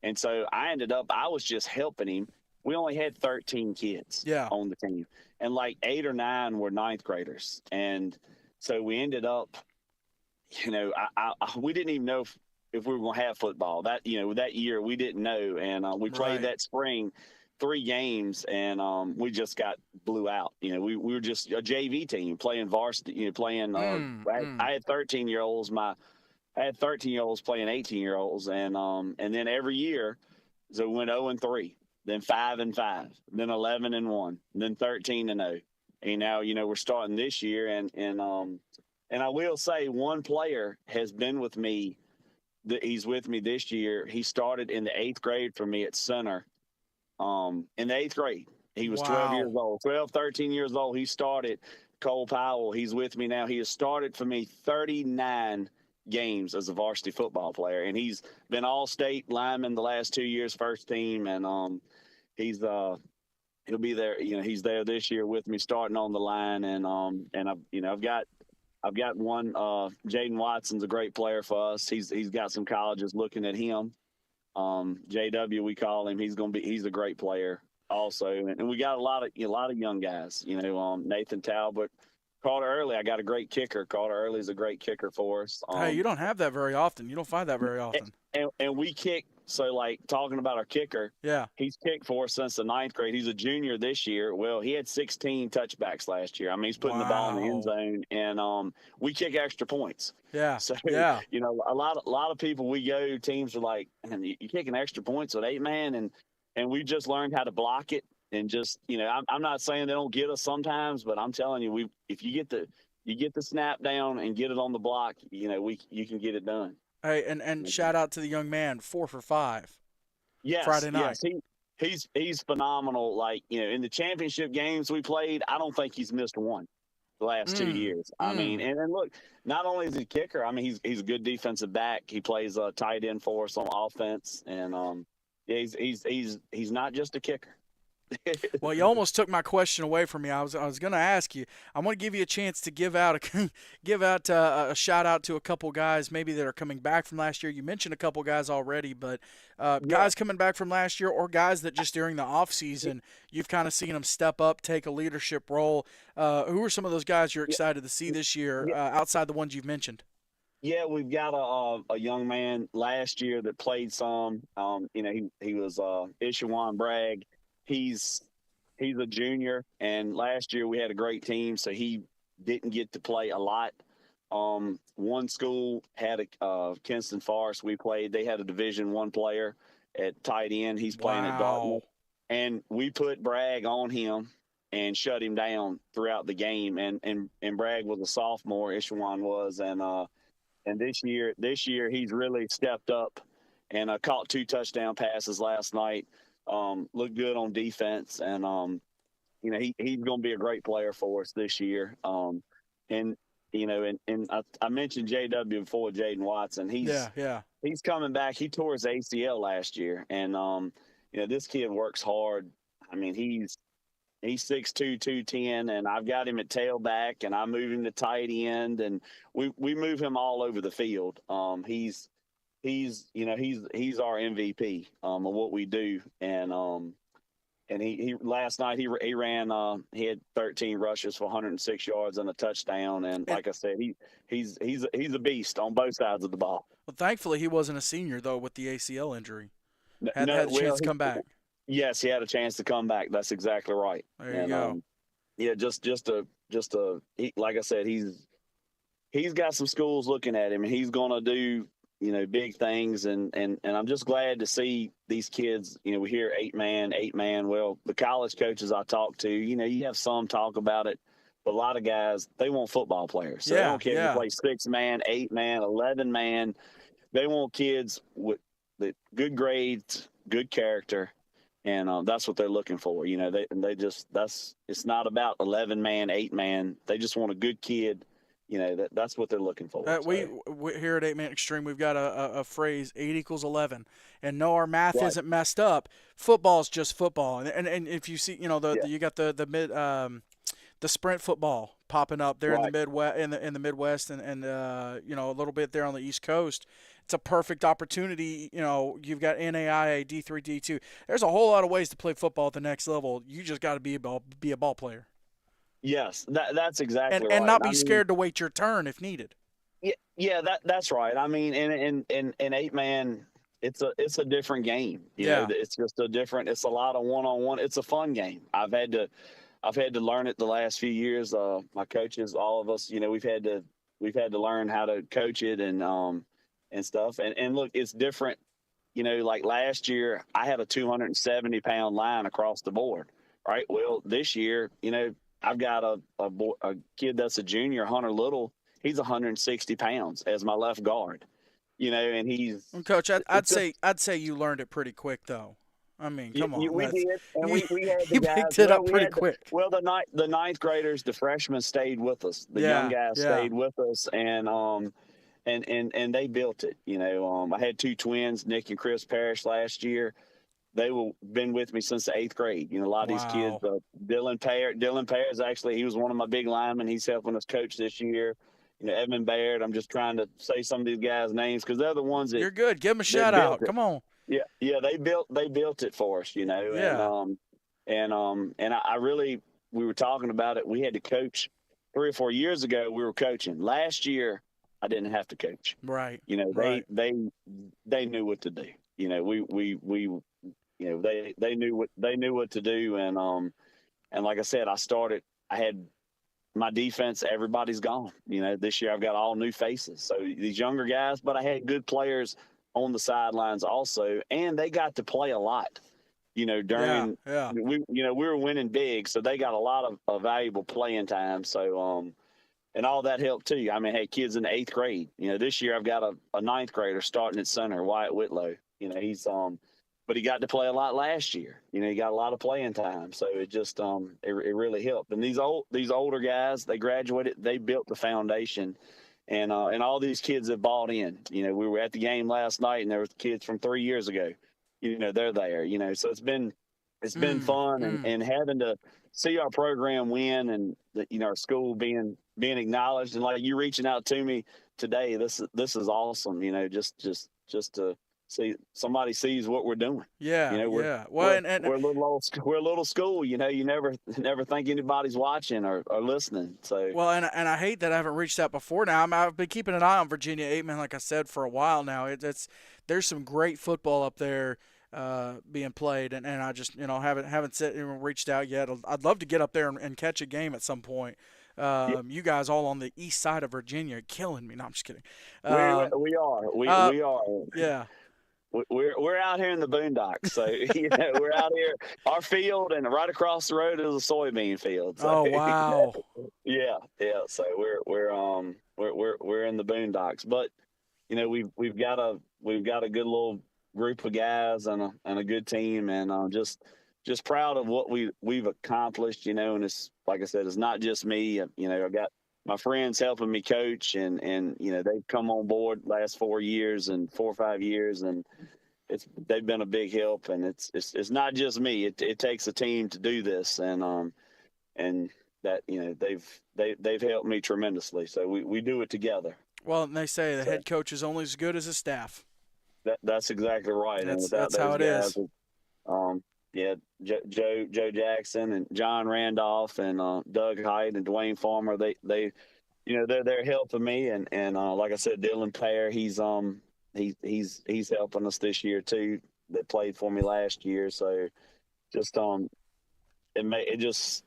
and so I was just helping him. we only had 13 kids Yeah. on the team, and like 8 or 9 were ninth graders, and so we ended up, we didn't even know if we were going to have football that year. We didn't know, and we played Right. that spring 3 games, and we just got blew out. We were just a JV team playing varsity, playing. I had 13-year-olds. I had 13-year-olds playing 18-year-olds, and then every year, so we went 0-3, then 5-5, then 11-1, then 13-0, and now we're starting this year, and I will say one player has been with me. He's with me this year. He started in the 8th grade for me at center. In the 8th grade, he was 12 years Wow. old, 12, 13 years old. He started. Cole Powell. He's with me now. He has started for me 39 games as a varsity football player, and he's been all-state lineman the last 2 years, first team, and he's he'll be there. He's there this year with me, starting on the line, and I've got one. Jaden Watson's a great player for us. He's got some colleges looking at him. JW, we call him. He's a great player also, and we got a lot of young guys. Nathan Talbot, Carter Early. I got a great kicker. Carter Early is a great kicker for us. Hey, you don't have that very often. You don't find that very often. And we kick. So, like, talking about our kicker, Yeah. he's kicked for us since the 9th grade. He's a junior this year. Well, he had 16 touchbacks last year. I mean, he's putting the ball in the end zone, and we kick extra points. Yeah. So, Yeah. a lot of people, we go, teams are like, man, you're kicking extra points with 8-man, and we just learned how to block it. And just, I'm not saying they don't get us sometimes, but I'm telling you, if you get the snap down and get it on the block, you can get it done. Hey, and shout out to the young man, 4 for 5. Yes, Friday night. Yes, he's phenomenal. Like, in the championship games we played, I don't think he's missed one the last 2 years. I mean, and look, not only is he a kicker, I mean, he's a good defensive back. He plays a tight end for us on offense, and he's not just a kicker. Well, you almost took my question away from me. I was going to ask you. I'm going to give you a chance to give out a shout out to a couple guys maybe that are coming back from last year. You mentioned a couple guys already, but guys coming back from last year, or guys that just during the off season you've kind of seen them step up, take a leadership role. Who are some of those guys you're excited to see this year outside the ones you've mentioned? Yeah, we've got a young man last year that played some. He was Ishawan Bragg. He's a junior, and last year we had a great team, so he didn't get to play a lot. One school had Kinston Forest. We played. They had a Division I player at tight end. He's playing at Dartmouth, and we put Bragg on him and shut him down throughout the game. And Bragg was a sophomore. Ishawan was, and this year he's really stepped up and caught 2 touchdown passes last night. Looked good on defense, and he's going to be a great player for us this year. And I mentioned JW before, Jaden Watson. He's coming back. He tore his ACL last year, and this kid works hard. I mean, he's 6'2", 210, and I've got him at tailback, and I move him to tight end, and we move him all over the field. He's our MVP of what we do, and he last night he ran he had 13 rushes for 106 yards and a touchdown, and like I said, he's a beast on both sides of the ball. Well, thankfully he wasn't a senior though with the ACL injury. Had a chance to come back. Yes, he had a chance to come back. That's exactly right. There you go. Yeah, like I said, he's got some schools looking at him, and he's gonna do big things, and I'm just glad to see these kids. We hear 8-man. Well, the college coaches I talk to, you have some talk about it, but a lot of guys, they want football players. So they don't care if you play 6-man, 8-man, 11-man. They want kids with the good grades, good character, and that's what they're looking for. It's not about 11-man, 8-man. They just want a good kid. That's what they're looking for. We here at 8-Man Extreme, we've got a phrase, 8 equals 11. And no, our math isn't messed up. Football's just football. And if you see, you got the the sprint football popping up there in the Right. Midwest, in the Midwest, and a little bit there on the East Coast. It's a perfect opportunity. You've got NAIA, D3, D2. There's a whole lot of ways to play football at the next level. You just got to be a ball player, Yes, that's and exactly and right. not I be mean, scared to wait your turn if needed. yeah, that's right. I mean, in 8 man, it's a different game. Yeah. It's just a different. It's a lot of one-on-one. It's a fun game. I've had to learn it the last few years. My coaches, all of us, we've had to learn how to coach it and stuff. And look, it's different. Like last year, I had a 270-pound line across the board. Right. Well, this year, I've got a kid that's a junior, Hunter Little. He's 160 pounds as my left guard. And And Coach, I'd it's just say I'd say you learned it pretty quick though. I mean, come on, we that's did, and you, we had the you guys. picked it Well, up we pretty had quick. the ninth graders, the freshmen stayed with us. The young Yeah, guys yeah. stayed with us, and they built it. I had two twins, Nick and Chris Parrish, last year. They will been with me since the eighth grade. A lot of these kids. Wow. Dylan Pear is actually, he was one of my big linemen. He's helping us coach this year. Edmund Baird. I'm just trying to say some of these guys' names because they're the ones You're good. Give them a that shout built out. it. Come on. Yeah, they built it for us. Yeah. And I really, we were talking about it. We had to coach 3 or 4 years ago. We were coaching last year. I didn't have to coach. Right. They Right. they knew what to do. We they knew what to do, and like I said, I had my defense. Everybody's gone. This year I've got all new faces. So these younger guys, but I had good players on the sidelines also, and they got to play a lot. Yeah. During Yeah. we were winning big, so they got a lot of valuable playing time. So and all that helped too. I mean, hey, kids in the eighth grade. This year I've got a ninth grader starting at center, Wyatt Whitlow. He's but he got to play a lot last year. He got a lot of playing time, so it just it really helped. And these older guys, they graduated, they built the foundation, and all these kids have bought in. We were at the game last night, and there was kids from 3 years ago. They're there. So it's been Mm, fun, and mm. and having to see our program win, and our school being acknowledged, and like you reaching out to me today. This is awesome. Just to see somebody sees what we're doing. Yeah. We're Yeah. Well, we're and we're a little school. You never think anybody's watching or listening. So well, and I hate that I haven't reached out before. Now I've been keeping an eye on Virginia 8 man, like I said, for a while now. There's some great football up there being played, and I just haven't reached out yet. I'd love to get up there and catch a game at some point. yeah, You guys all on the east side of Virginia, killing me. No, I'm just kidding. we Uh, are. yeah. We're out here in the boondocks, so we're out here. Our field, and right across the road is a soybean field. So Oh wow. yeah. So we're in the boondocks, but we've got a good little group of guys and a good team, and just proud of what we've accomplished. And it's like I said, it's not just me. I've got my friends helping me coach, and they've come on board last 4 years and 4 or 5 years, and they've been a big help. And it's not just me. It takes a team to do this, and that they've helped me tremendously. So we do it together. Well, and they say the So head coach is only as good as his staff. that's exactly right. And without That's how those it is. guys, yeah, Joe Jackson and John Randolph and Doug Height and Dwayne Farmer, they're helping me, and like I said, Dylan Pear, he's helping us this year too. That played for me last year, so just it just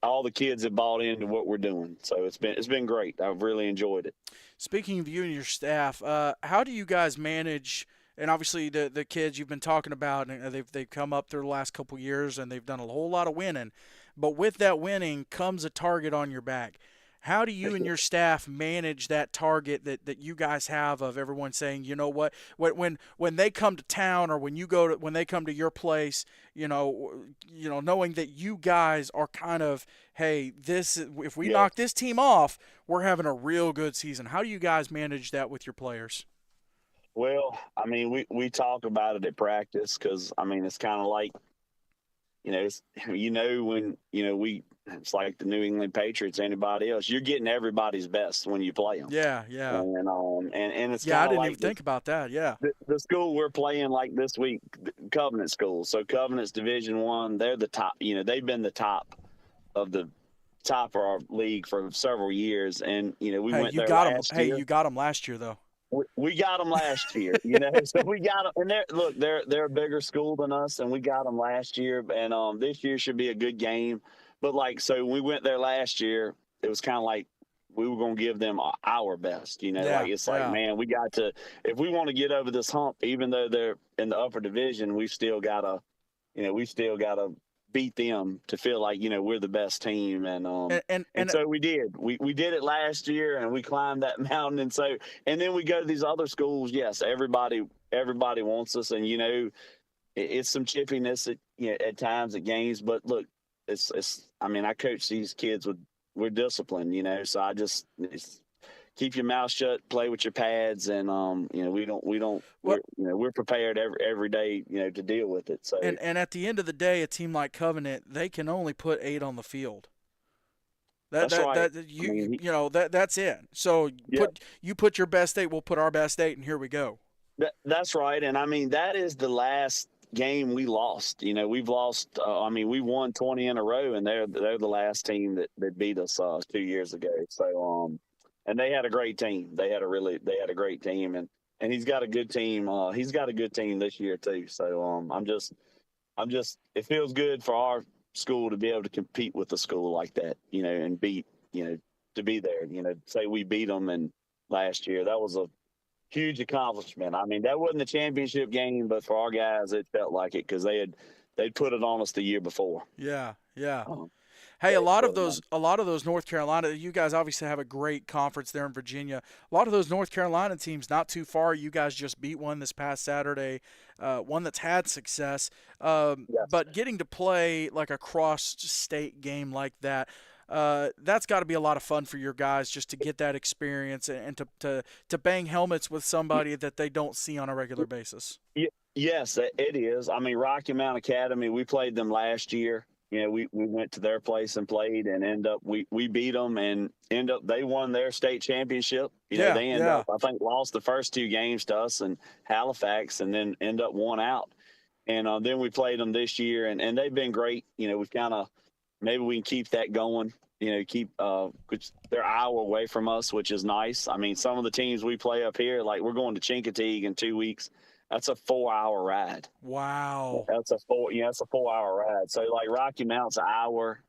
all the kids have bought into what we're doing, so it's been great. I've really enjoyed it. Speaking of you and your staff, how do you guys manage? And obviously, the kids you've been talking about, and they've come up through the last couple of years, and they've done a whole lot of winning. But with that winning comes a target on your back. How do you and your staff manage that target that you guys have of everyone saying, you know what, when they come to town, or when they come to your place, knowing that you guys are kind of, hey, if we Yeah. knock this team off, we're having a real good season. How do you guys manage that with your players? Well, I mean, we talk about it at practice, because I mean, it's kind of like when it's like the New England Patriots, anybody else, you're getting everybody's best when you play them. Yeah, yeah. And it's Yeah, I kind of didn't like even think about that. Yeah. the school we're playing like this week, Covenant School. So Covenant's Division One, they're the top. They've been the top of our league for several years, and we Hey, went you there got them. last Hey, year. you got them last year though. We got them last year, so we got them. And they're a bigger school than us, and we got them last year. And this year should be a good game. But so we went there last year. It was kind of like we were going to give them our best. Yeah, It's like, yeah. man, we got to, if we want to get over this hump, even though they're in the upper division, we still gotta beat them to feel like we're the best team. And so we did. We did it last year, and we climbed that mountain. And then we go to these other schools. Yes, everybody wants us, and it's some chippiness at times at games. But look, it's. I mean, I coach these kids we're disciplined. So I just keep your mouth shut, play with your pads, and we're prepared every day to deal with it. So and at the end of the day, a team like Covenant, they can only put 8 on the field. That's right. That's it. So you put your best 8, we'll put our best 8, and here we go. That's right. And I mean, that is the last game we lost. We've lost. We won 20 in a row, and they're the last team that beat us 2 years ago. So and they had a great team. They had a great team, and he's got a good team. He's got a good team this year too. So I'm just it feels good for our school to be able to compete with a school like that, and beat, to be there, say we beat them. And last year, that was a huge accomplishment. I mean, that wasn't the championship game, but for our guys, it felt like it because they'd put it on us the year before. Yeah, yeah. Hey, a lot of those North Carolina, you guys obviously have a great conference there in Virginia. A lot of those North Carolina teams not too far. You guys just beat one this past Saturday, one that's had success. Yes. But getting to play like a cross-state game like that, that's got to be a lot of fun for your guys just to get that experience and to bang helmets with somebody that they don't see on a regular basis. Yes, it is. I mean, Rocky Mount Academy, we played them last year. We went to their place and played, and we beat them, and they won their state championship. They end up, I think, lost the first 2 games to us and Halifax, and then end up one out. And then we played them this year, and they've been great. We've kind of, maybe we can keep that going. Which they're an hour away from us, which is nice. I mean, some of the teams we play up here, like we're going to Chincoteague in 2 weeks. That's a 4-hour ride. Wow. That's a 4-hour ride. So like Rocky Mount's an hour.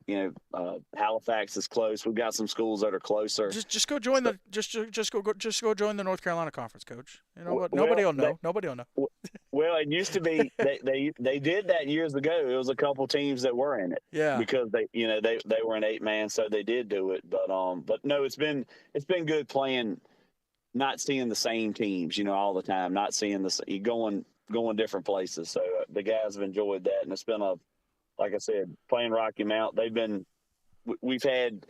Halifax is close. We've got some schools that are closer. Just go join the just go join the North Carolina conference, Coach. Nobody will know. Nobody will know. Well, it used to be they did that years ago. It was a couple teams that were in it. Yeah. Because they were an 8-man, so they did do it. But no, it's been good playing. Not seeing the same teams, all the time. Not seeing going different places. So the guys have enjoyed that, and it's been like I said, playing Rocky Mount. We've had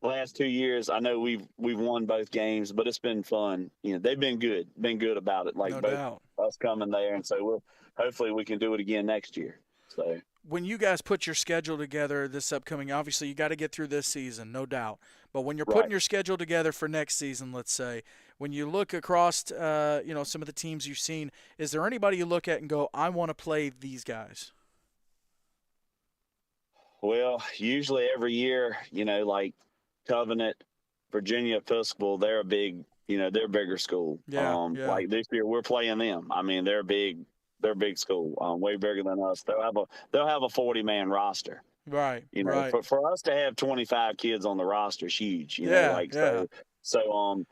the last 2 years. I know we've won both games, but it's been fun. They've been good about it. Like no both doubt. Us coming there, and so hopefully we can do it again next year. So when you guys put your schedule together this upcoming, obviously you got to get through this season, no doubt. But when you're putting your schedule together for next season, let's say, when you look across, some of the teams you've seen, is there anybody you look at and go, I want to play these guys? Well, usually every year, like Covenant, Virginia Episcopal, they're a bigger school. Yeah. Like this year, we're playing them. I mean, they're big school, way bigger than us. They'll have a 40-man roster. Right. For us to have 25 kids on the roster is huge. So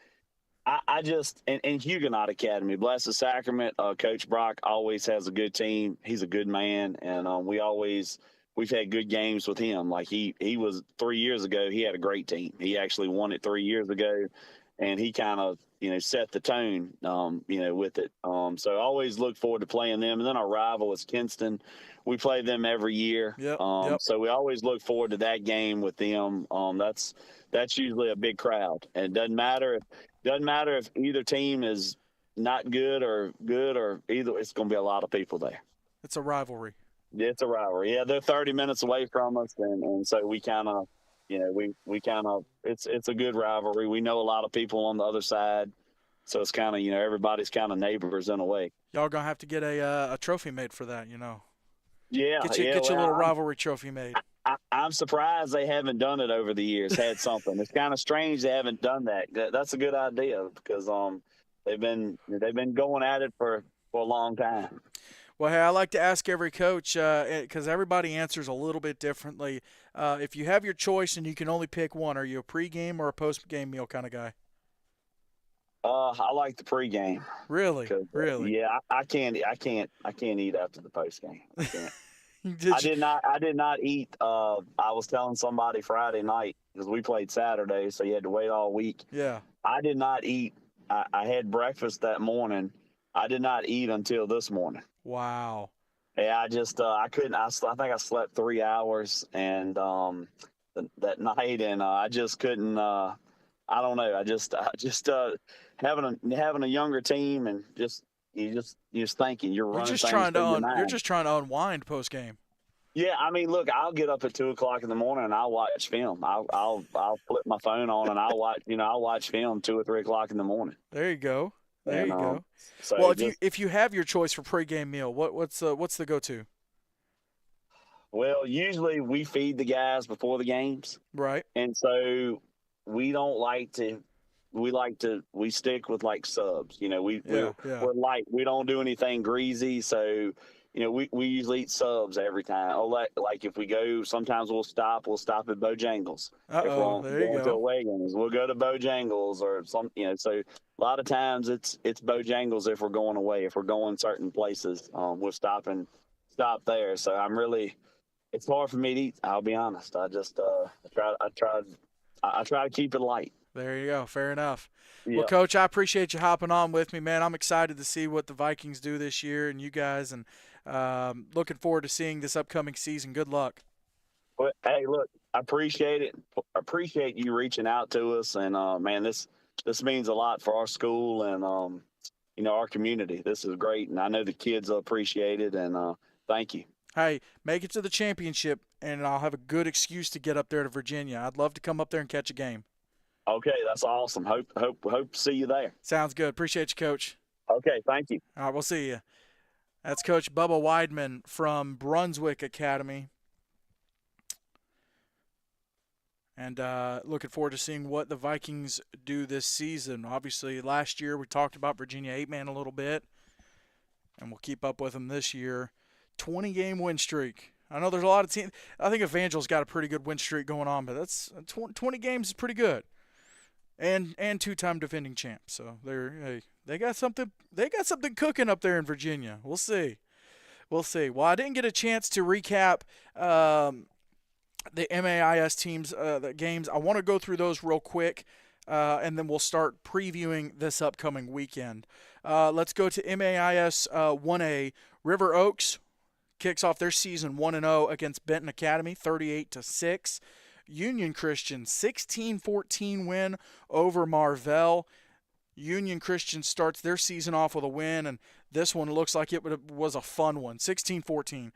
I just and Huguenot Academy, Blessed Sacrament, Coach Brock always has a good team. He's a good man, and we've had good games with him. Like he was 3 years ago, he had a great team. He actually won it 3 years ago, and he kind of set the tone with it. So I always look forward to playing them. And then our rival is Kinston. We play them every year. Yep. So we always look forward to that game with them. That's usually a big crowd, and it doesn't matter if either team is not good or either. It's going to be a lot of people there. It's a rivalry. It's a rivalry. Yeah, they're 30 minutes away from us, and so we kind of, we kind of it's a good rivalry. We know a lot of people on the other side, so it's kind of everybody's kind of neighbors in a way. Y'all gonna have to get a trophy made for that. Yeah, Get yeah. your little Well, rivalry trophy made. I'm surprised they haven't done it over the years. Had something. It's kind of strange they haven't done that. That's a good idea because they've been going at it for a long time. Well, hey, I like to ask every coach because everybody answers a little bit differently. If you have your choice and you can only pick one, are you a pregame or a postgame meal kind of guy? I like the pregame. Really? Really? Yeah, I can't eat after the postgame. I can't. Did you? I did not eat. I was telling somebody Friday night because we played Saturday, so you had to wait all week. Yeah. I did not eat. I had breakfast that morning. I did not eat until this morning. Wow. Yeah, I couldn't. I think I slept 3 hours and that night, and I just couldn't. I don't know. I just having a younger team and you're just thinking you're running things through your mind. You're just trying to unwind post game. Yeah, I mean, look, I'll get up at 2:00 in the morning and I'll watch film. I'll flip my phone on and I'll watch film 2 or 3 o'clock in the morning. There you go. There you go. So well, if you have your choice for pregame meal, what's the go-to? Well, usually we feed the guys before the games, right? And so we don't like to. We stick with like subs. We're light. We don't do anything greasy. So we usually eat subs every time. Oh, like if we go, sometimes we'll stop at Bojangles. There you go. To away games, we'll go to Bojangles or some. So a lot of times it's Bojangles if we're going away. If we're going certain places, we'll stop there. So it's hard for me to eat. I'll be honest. I just I try to keep it light. There you go. Fair enough. Yeah. Well, Coach, I appreciate you hopping on with me, man. I'm excited to see what the Vikings do this year and you guys, and looking forward to seeing this upcoming season. Good luck. Well, hey, look, I appreciate it. I appreciate you reaching out to us, and man, this means a lot for our school and our community. This is great, and I know the kids will appreciate it. And thank you. Hey, make it to the championship, and I'll have a good excuse to get up there to Virginia. I'd love to come up there and catch a game. Okay, that's awesome. Hope to see you there. Sounds good. Appreciate you, Coach. Okay, thank you. All right, we'll see you. That's Coach Bubba Weidman from Brunswick Academy. And looking forward to seeing what the Vikings do this season. Obviously, last year we talked about Virginia 8-man a little bit, and we'll keep up with them this year. 20-game win streak. I know there's a lot of teams. I think Evangel's got a pretty good win streak going on, but that's 20 games is pretty good. And two-time defending champs. So they got something cooking up there in Virginia. We'll see. Well, I didn't get a chance to recap the MAIS teams, the games. I want to go through those real quick, and then we'll start previewing this upcoming weekend. Let's go to MAIS 1A. River Oaks kicks off their season 1-0 against Benton Academy, 38-6. Union Christian, 16-14 win over Marvell. Union Christian starts their season off with a win, and this one looks like it was a fun one, 16-14.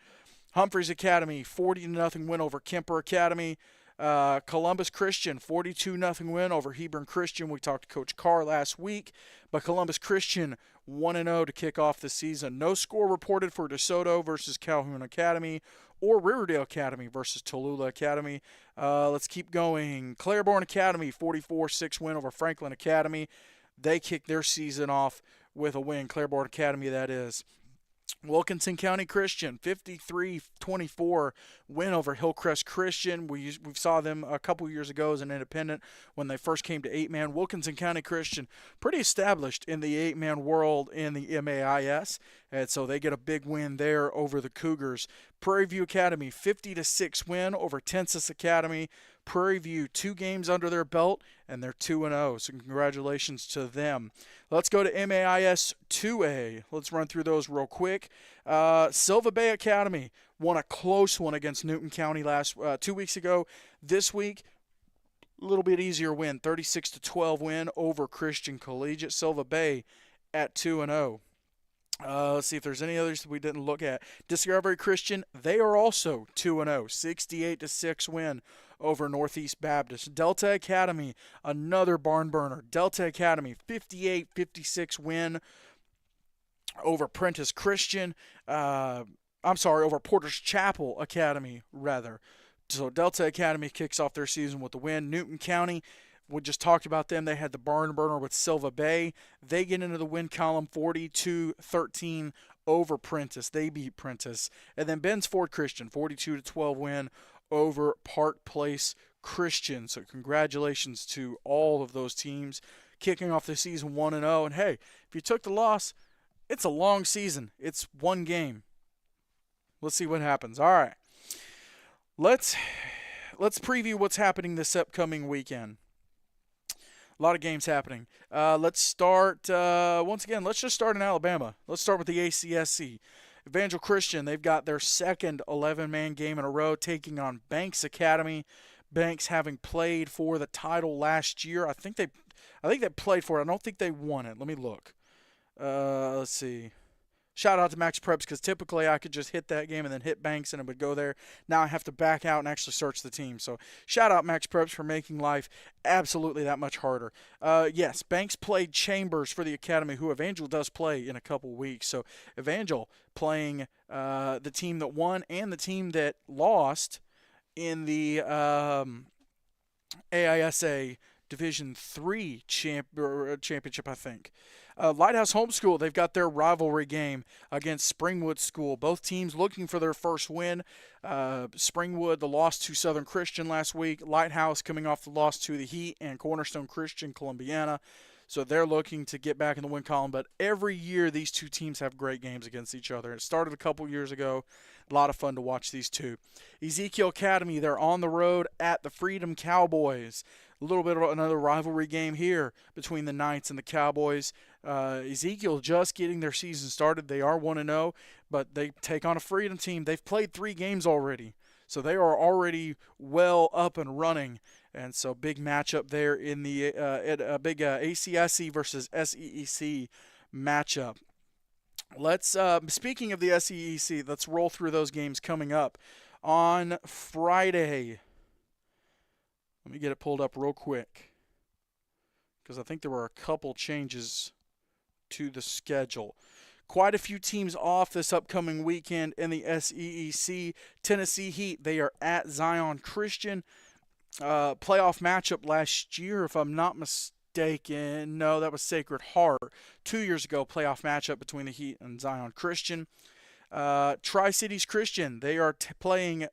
Humphreys Academy, 40-0 win over Kemper Academy. Columbus Christian, 42-0 win over Hebron Christian. We talked to Coach Carr last week, but Columbus Christian 1-0 to kick off the season. No score reported for DeSoto versus Calhoun Academy or Riverdale Academy versus Tallulah Academy. Let's keep going. Claiborne Academy, 44-6 win over Franklin Academy. They kick their season off with a win. Claiborne Academy, that is. Wilkinson County Christian, 53-24 win over Hillcrest Christian. We saw them a couple years ago as an independent when they first came to 8-man. Wilkinson County Christian, pretty established in the 8-man world in the MAIS, and so they get a big win there over the Cougars. Prairie View Academy, 50-6 win over Tensas Academy. Prairie View, 2 games under their belt, and they're 2-0, so congratulations to them. Let's go to MAIS 2A. Let's run through those real quick. Silva Bay Academy won a close one against Newton County 2 weeks ago. This week, a little bit easier win, 36-12 win over Christian Collegiate. Silva Bay at 2-0. Let's see if there's any others that we didn't look at. Discovery Christian, they are also 2-0, 68-6 win over Northeast Baptist. Delta Academy, another barn burner. Delta Academy, 58-56 win over Prentice Christian. Over Porter's Chapel Academy, rather. So Delta Academy kicks off their season with the win. Newton County, we just talked about them. They had the barn burner with Silva Bay. They get into the win column 42-13 over Prentice. They beat Prentice. And then Ben's Ford Christian, 42-12 win over Park Place Christian. So congratulations to all of those teams kicking off the season 1-0. And hey, if you took the loss, it's a long season. It's one game. Let's see what happens. All right. Let's preview what's happening this upcoming weekend. A lot of games happening. Let's start, once again, let's just start in Alabama. Let's start with the ACSC. Evangel Christian, they've got their second 11-man game in a row taking on Banks Academy. Banks having played for the title last year. I think they played for it. I don't think they won it. Let me look. Let's see. Shout out to Max Preps, because typically I could just hit that game and then hit Banks and it would go there. Now I have to back out and actually search the team. So shout out Max Preps for making life absolutely that much harder. Yes, Banks played Chambers for the Academy, who Evangel does play in a couple weeks. So Evangel playing the team that won and the team that lost in the AISA Division III championship, I think. Lighthouse Homeschool, they've got their rivalry game against Springwood School. Both teams looking for their first win. Springwood, the loss to Southern Christian last week. Lighthouse coming off the loss to the Heat and Cornerstone Christian Columbiana. So they're looking to get back in the win column. But every year, these two teams have great games against each other. It started a couple years ago. A lot of fun to watch these two. Ezekiel Academy, they're on the road at the Freedom Cowboys. A little bit of another rivalry game here between the Knights and the Cowboys. Ezekiel just getting their season started. They are 1-0, but they take on a Freedom team. They've played 3 games already, so they are already well up and running. And so big matchup there in the big ACSC versus SEEC matchup. Let's speaking of the SEEC, let's roll through those games coming up on Friday. Let me get it pulled up real quick, because I think there were a couple changes to the schedule. Quite a few teams off this upcoming weekend in the SEEC. Tennessee Heat, they are at Zion Christian. Playoff matchup last year, if I'm not mistaken. No, that was Sacred Heart. 2 years ago, playoff matchup between the Heat and Zion Christian. Tri-Cities Christian, they are playing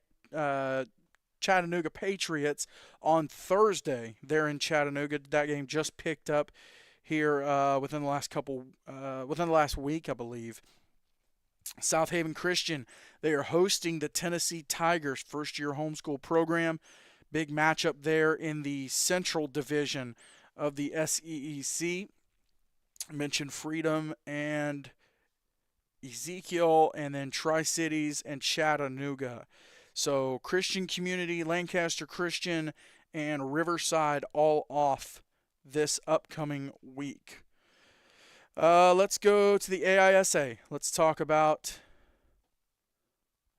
Chattanooga Patriots on Thursday. They're in Chattanooga. That game just picked up here within the last week, I believe. South Haven Christian, they are hosting the Tennessee Tigers, first-year homeschool program. Big matchup there in the Central Division of the SEEC. I mentioned Freedom and Ezekiel, and then Tri-Cities and Chattanooga. So Christian Community, Lancaster Christian, and Riverside all off this upcoming week. Let's go to the AISA. Let's talk about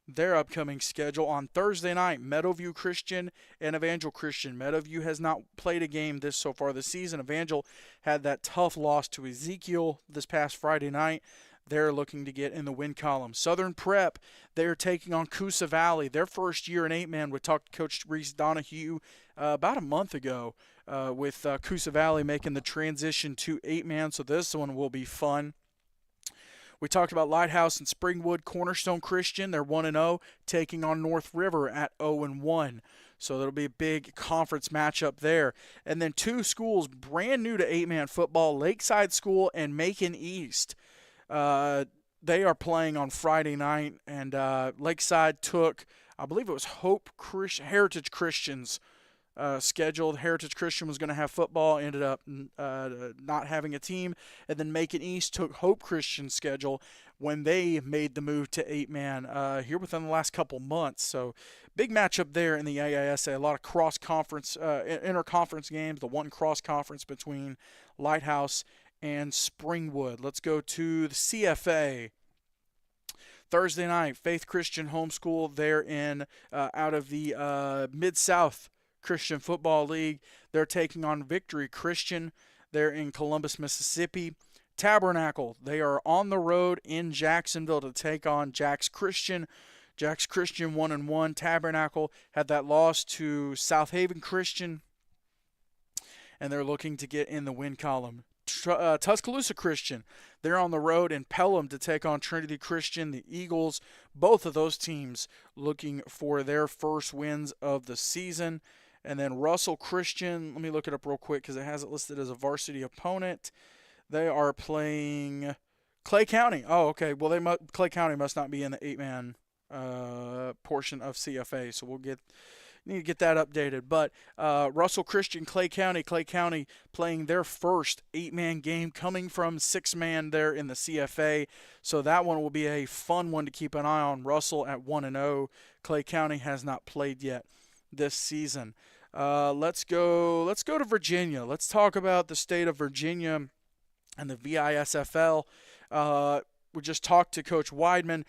their upcoming schedule. On Thursday night, Meadowview Christian and Evangel Christian. Meadowview has not played a game so far this season. Evangel had that tough loss to Ezekiel this past Friday night. They're looking to get in the win column. Southern Prep, they're taking on Coosa Valley. Their first year in 8-man. We talked to Coach Reese Donahue about a month ago with Coosa Valley making the transition to 8-man, so this one will be fun. We talked about Lighthouse and Springwood. Cornerstone Christian, they're 1-0, taking on North River at 0-1. So that'll be a big conference matchup there. And then 2 schools brand new to 8-man football, Lakeside School and Macon East. They are playing on Friday night, and Lakeside took, I believe it was Heritage Christian's scheduled. Heritage Christian was going to have football, ended up not having a team, and then Macon East took Hope Christian's schedule when they made the move to 8-man here within the last couple months. So big matchup there in the AISA. A lot of cross-conference, inter-conference games. The one cross-conference between Lighthouse and Springwood. Let's go to the CFA. Thursday night, Faith Christian Homeschool. They're in out of the Mid-South Christian Football League. They're taking on Victory Christian. They're in Columbus, Mississippi. Tabernacle, they are on the road in Jacksonville to take on Jax Christian. Jax Christian 1-1. Tabernacle had that loss to South Haven Christian, and they're looking to get in the win column. Tuscaloosa Christian, they're on the road in Pelham to take on Trinity Christian, the Eagles. Both of those teams looking for their first wins of the season. And then Russell Christian, let me look it up real quick because it has it listed as a varsity opponent. They are playing Clay County. Oh, okay. Well, Clay County must not be in the 8-man portion of CFA, so need to get that updated. But Russell Christian, Clay County playing their first 8-man game, coming from 6-man there in the CFA. So that one will be a fun one to keep an eye on. Russell at 1-0. Clay County has not played yet this season. Let's go to Virginia. Let's talk about the state of Virginia and the VISFL. We just talked to Coach Weidman.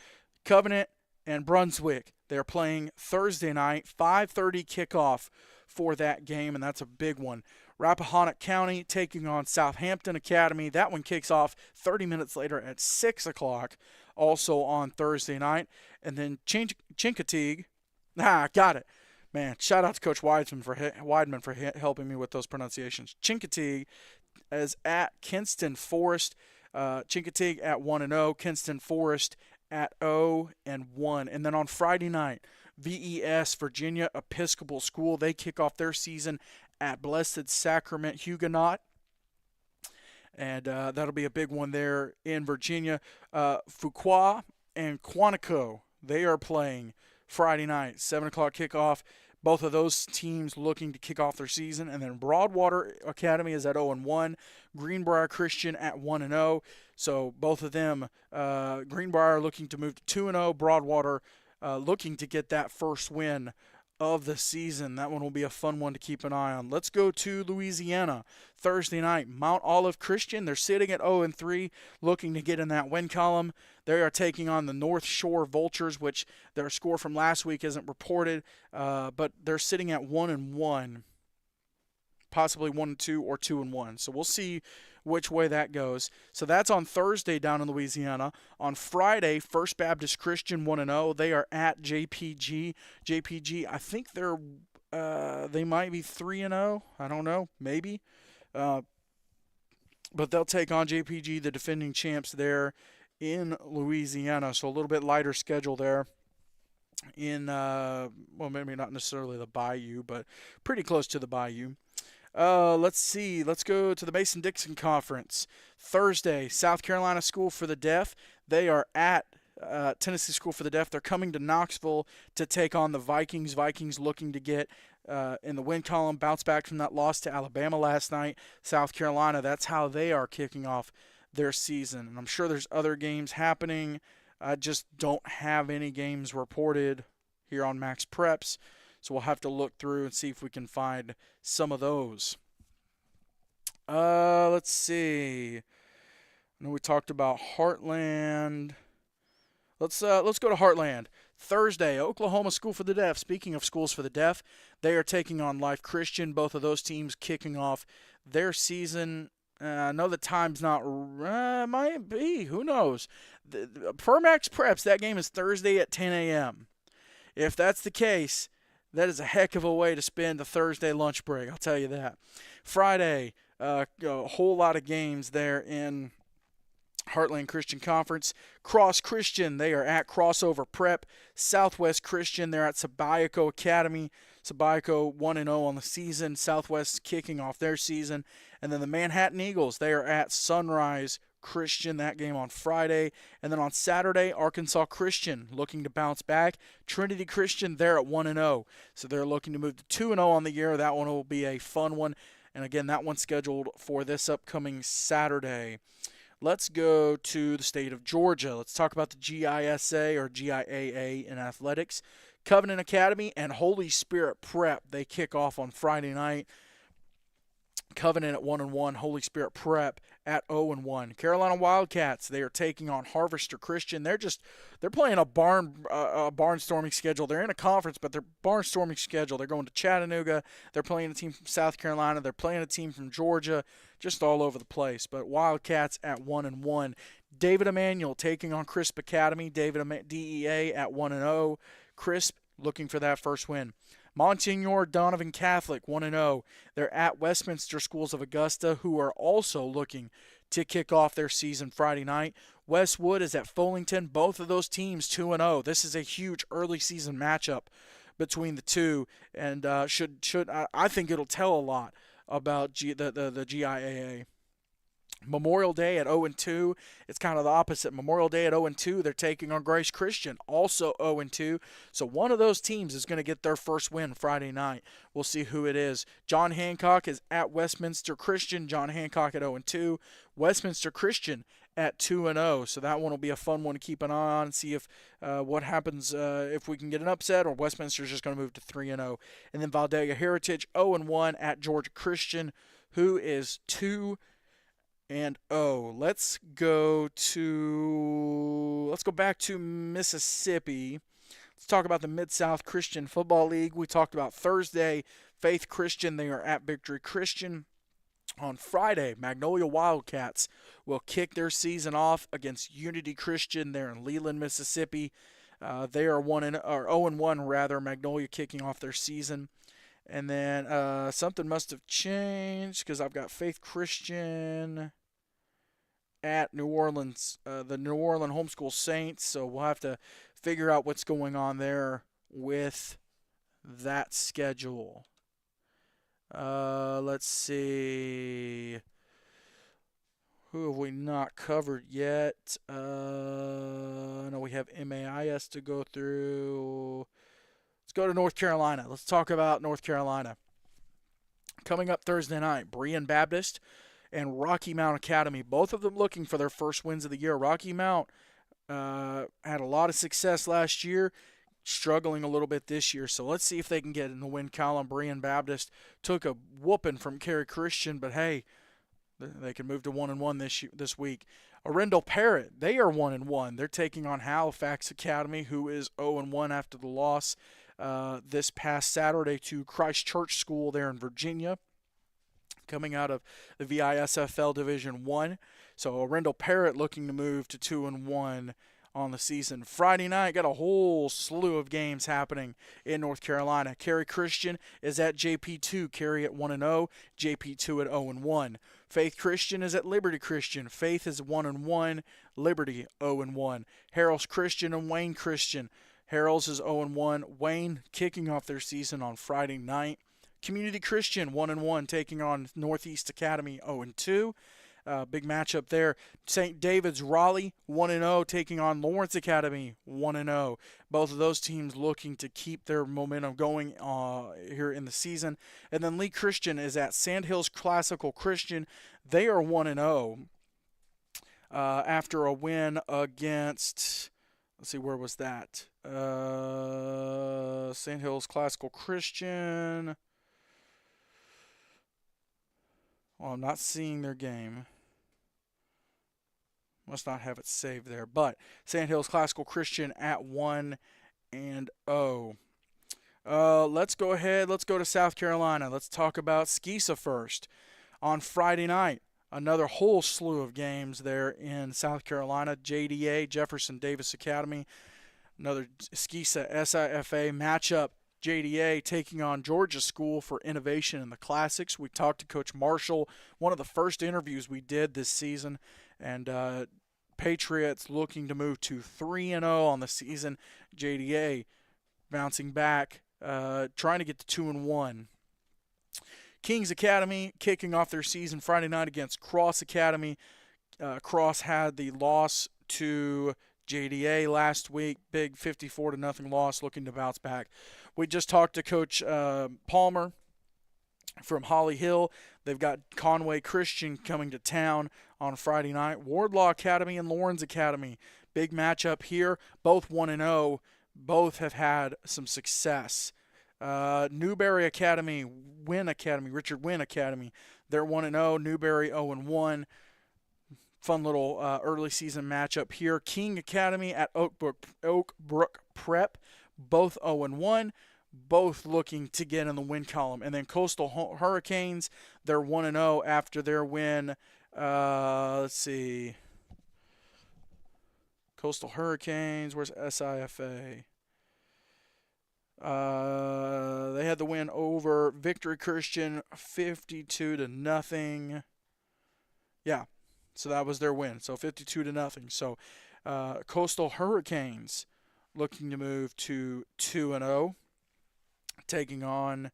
Covenant and Brunswick, they're playing Thursday night, 5:30 kickoff for that game, and that's a big one. Rappahannock County taking on Southampton Academy. That one kicks off 30 minutes later at 6 o'clock, also on Thursday night. And then Chincoteague. Got it. Man, shout out to Coach Weidman for helping me with those pronunciations. Chincoteague is at Kinston Forest. Chincoteague at 1-0. Kinston Forest at 0-1. And then on Friday night, VES Virginia Episcopal School, they kick off their season at Blessed Sacrament Huguenot. And that'll be a big one there in Virginia. Fuqua and Quantico, they are playing Friday night, 7 o'clock kickoff. Both of those teams looking to kick off their season. And then Broadwater Academy is at 0-1. Greenbrier Christian at 1-0. So both of them, Greenbrier looking to move to 2-0. Broadwater looking to get that first win of the season. That one will be a fun one to keep an eye on. Let's go to Louisiana. Thursday night, Mount Olive Christian. They're sitting at 0-3, looking to get in that win column. They are taking on the North Shore Vultures, which their score from last week isn't reported, but they're sitting at 1-1, possibly 1-2 or 2-1. So we'll see which way that goes. So that's on Thursday down in Louisiana. On Friday, First Baptist Christian 1-0. They are at JPG. JPG, I think they might be 3-0. I don't know, maybe. But they'll take on JPG, the defending champs there in Louisiana. So a little bit lighter schedule there in, maybe not necessarily the Bayou, but pretty close to the Bayou. Let's see. Let's go to the Mason-Dixon Conference. Thursday, South Carolina School for the Deaf. They are at Tennessee School for the Deaf. They're coming to Knoxville to take on the Vikings. Vikings looking to get in the win column, bounce back from that loss to Alabama last night. South Carolina, that's how they are kicking off their season. And I'm sure there's other games happening. I just don't have any games reported here on Max Preps. So we'll have to look through and see if we can find some of those. Let's see. I know we talked about Heartland. Let's go to Heartland. Thursday, Oklahoma School for the Deaf. Speaking of schools for the deaf, they are taking on Life Christian. Both of those teams kicking off their season. I know the time's not, might be, who knows. Per Max Preps, that game is Thursday at 10 a.m. If that's the case, that is a heck of a way to spend a Thursday lunch break, I'll tell you that. Friday, a whole lot of games there in Heartland Christian Conference. Cross Christian, they are at Crossover Prep. Southwest Christian, they're at Subiaco Academy. Subiaco 1-0 on the season. Southwest kicking off their season. And then the Manhattan Eagles, they are at Sunrise Christian, that game on Friday. And then on Saturday, Arkansas Christian looking to bounce back. Trinity Christian, they're at 1-0. So they're looking to move to 2-0 on the year. That one will be a fun one. And again, that one's scheduled for this upcoming Saturday. Let's go to the state of Georgia. Let's talk about the GISA or GIAA in athletics. Covenant Academy and Holy Spirit Prep, they kick off on Friday night. Covenant at 1-1. Holy Spirit Prep at 0-1. Carolina Wildcats, they are taking on Harvester Christian. They're playing a barnstorming schedule. They're in a conference, but they're barnstorming schedule. They're going to Chattanooga. They're playing a team from South Carolina. They're playing a team from Georgia. Just all over the place. But Wildcats at 1-1. David Emanuel taking on Crisp Academy. DEA at 1-0. Crisp looking for that first win. Monsignor Donovan Catholic, 1-0. They're at Westminster Schools of Augusta, who are also looking to kick off their season Friday night. Westwood is at Fullington. Both of those teams 2-0. This is a huge early season matchup between the two, and I think it'll tell a lot about the GIAA. Memorial Day at 0-2. It's kind of the opposite. Memorial Day at 0-2. They're taking on Grace Christian, also 0-2. So one of those teams is going to get their first win Friday night. We'll see who it is. John Hancock is at Westminster Christian. John Hancock at 0-2. Westminster Christian at 2-0. So that one will be a fun one to keep an eye on and see if what happens if we can get an upset, or Westminster's just going to move to 3-0. And then Valdega Heritage 0-1 at Georgia Christian, who is 2-0. Let's go back to Mississippi. Let's talk about the Mid-South Christian Football League. We talked about Thursday, Faith Christian. They are at Victory Christian. On Friday, Magnolia Wildcats will kick their season off against Unity Christian there in Leland, Mississippi. They are 0-1 rather. Magnolia kicking off their season. And then something must have changed because I've got Faith Christian at New Orleans, the New Orleans Homeschool Saints. So we'll have to figure out what's going on there with that schedule. Let's see. Who have we not covered yet? I know we have MAIS to go through. Let's go to North Carolina. Let's talk about North Carolina. Coming up Thursday night, Berean Baptist and Rocky Mount Academy. Both of them looking for their first wins of the year. Rocky Mount had a lot of success last year, struggling a little bit this year. So let's see if they can get in the win column. Berean Baptist took a whooping from Cary Christian, but hey, they can move to 1-1 this week. Arundel Parrott, they are 1-1. They're taking on Halifax Academy, who is 0-1 after the loss this past Saturday to Christ Church School there in Virginia, coming out of the VISFL Division 1. So Arundel Parrott looking to move to 2-1 on the season. Friday night, got a whole slew of games happening in North Carolina. Cary Christian is at JP2. Cary at 1-0. JP2 at 0-1. Faith Christian is at Liberty Christian. Faith is 1-1. Liberty 0-1. Harrell's Christian and Wayne Christian. Harrell's is 0-1. Wayne kicking off their season on Friday night. Community Christian 1-1 taking on Northeast Academy 0-2. Big matchup there. St. David's Raleigh 1-0 taking on Lawrence Academy 1-0. Both of those teams looking to keep their momentum going here in the season. And then Lee Christian is at Sandhills Classical Christian. They are 1-0 after a win against, let's see, where was that? Sandhills Classical Christian. Well, I'm not seeing their game. Must not have it saved there. But Sandhills Classical Christian at 1-0. Let's go ahead. Let's go to South Carolina. Let's talk about Skeesa first. On Friday night, another whole slew of games there in South Carolina. JDA, Jefferson Davis Academy. Another Skeesa SIFA matchup. JDA taking on Georgia School for Innovation in the Classics. We talked to Coach Marshall, one of the first interviews we did this season, and Patriots looking to move to 3-0 on the season. JDA bouncing back, trying to get to 2-1. Kings Academy kicking off their season Friday night against Cross Academy. Cross had the loss to JDA last week, big 54-0 loss, looking to bounce back. We just talked to Coach Palmer from Holly Hill. They've got Conway Christian coming to town on Friday night. Wardlaw Academy and Lawrence Academy, big matchup here. Both 1-0. Both have had some success. Newberry Academy, Richard Wynn Academy, They're 1-0. Newberry 0-1. Fun little early season matchup here. King Academy at Oakbrook Prep, both 0-1, both looking to get in the win column. And then Coastal Hurricanes, they're 1-0 after their win. Let's see. Coastal Hurricanes, where's SIFA? They had the win over Victory Christian 52-0. Yeah. So that was their win. So 52-0. So Coastal Hurricanes looking to move to 2-0, taking on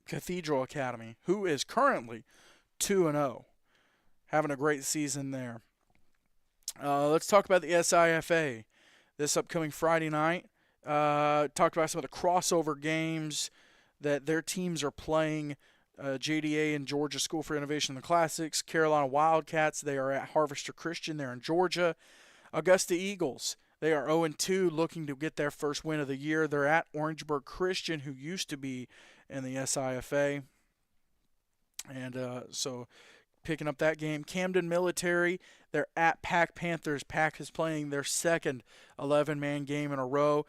Cathedral Academy, who is currently 2-0, having a great season there. Let's talk about the SIFA this upcoming Friday night. Talked about some of the crossover games that their teams are playing. JDA and Georgia School for Innovation in the Classics. Carolina Wildcats, they are at Harvester Christian. They're in Georgia. Augusta Eagles, they are 0-2, looking to get their first win of the year. They're at Orangeburg Christian, who used to be in the SIFA. And so picking up that game. Camden Military, they're at Pack Panthers. Pack is playing their second 11-man game in a row,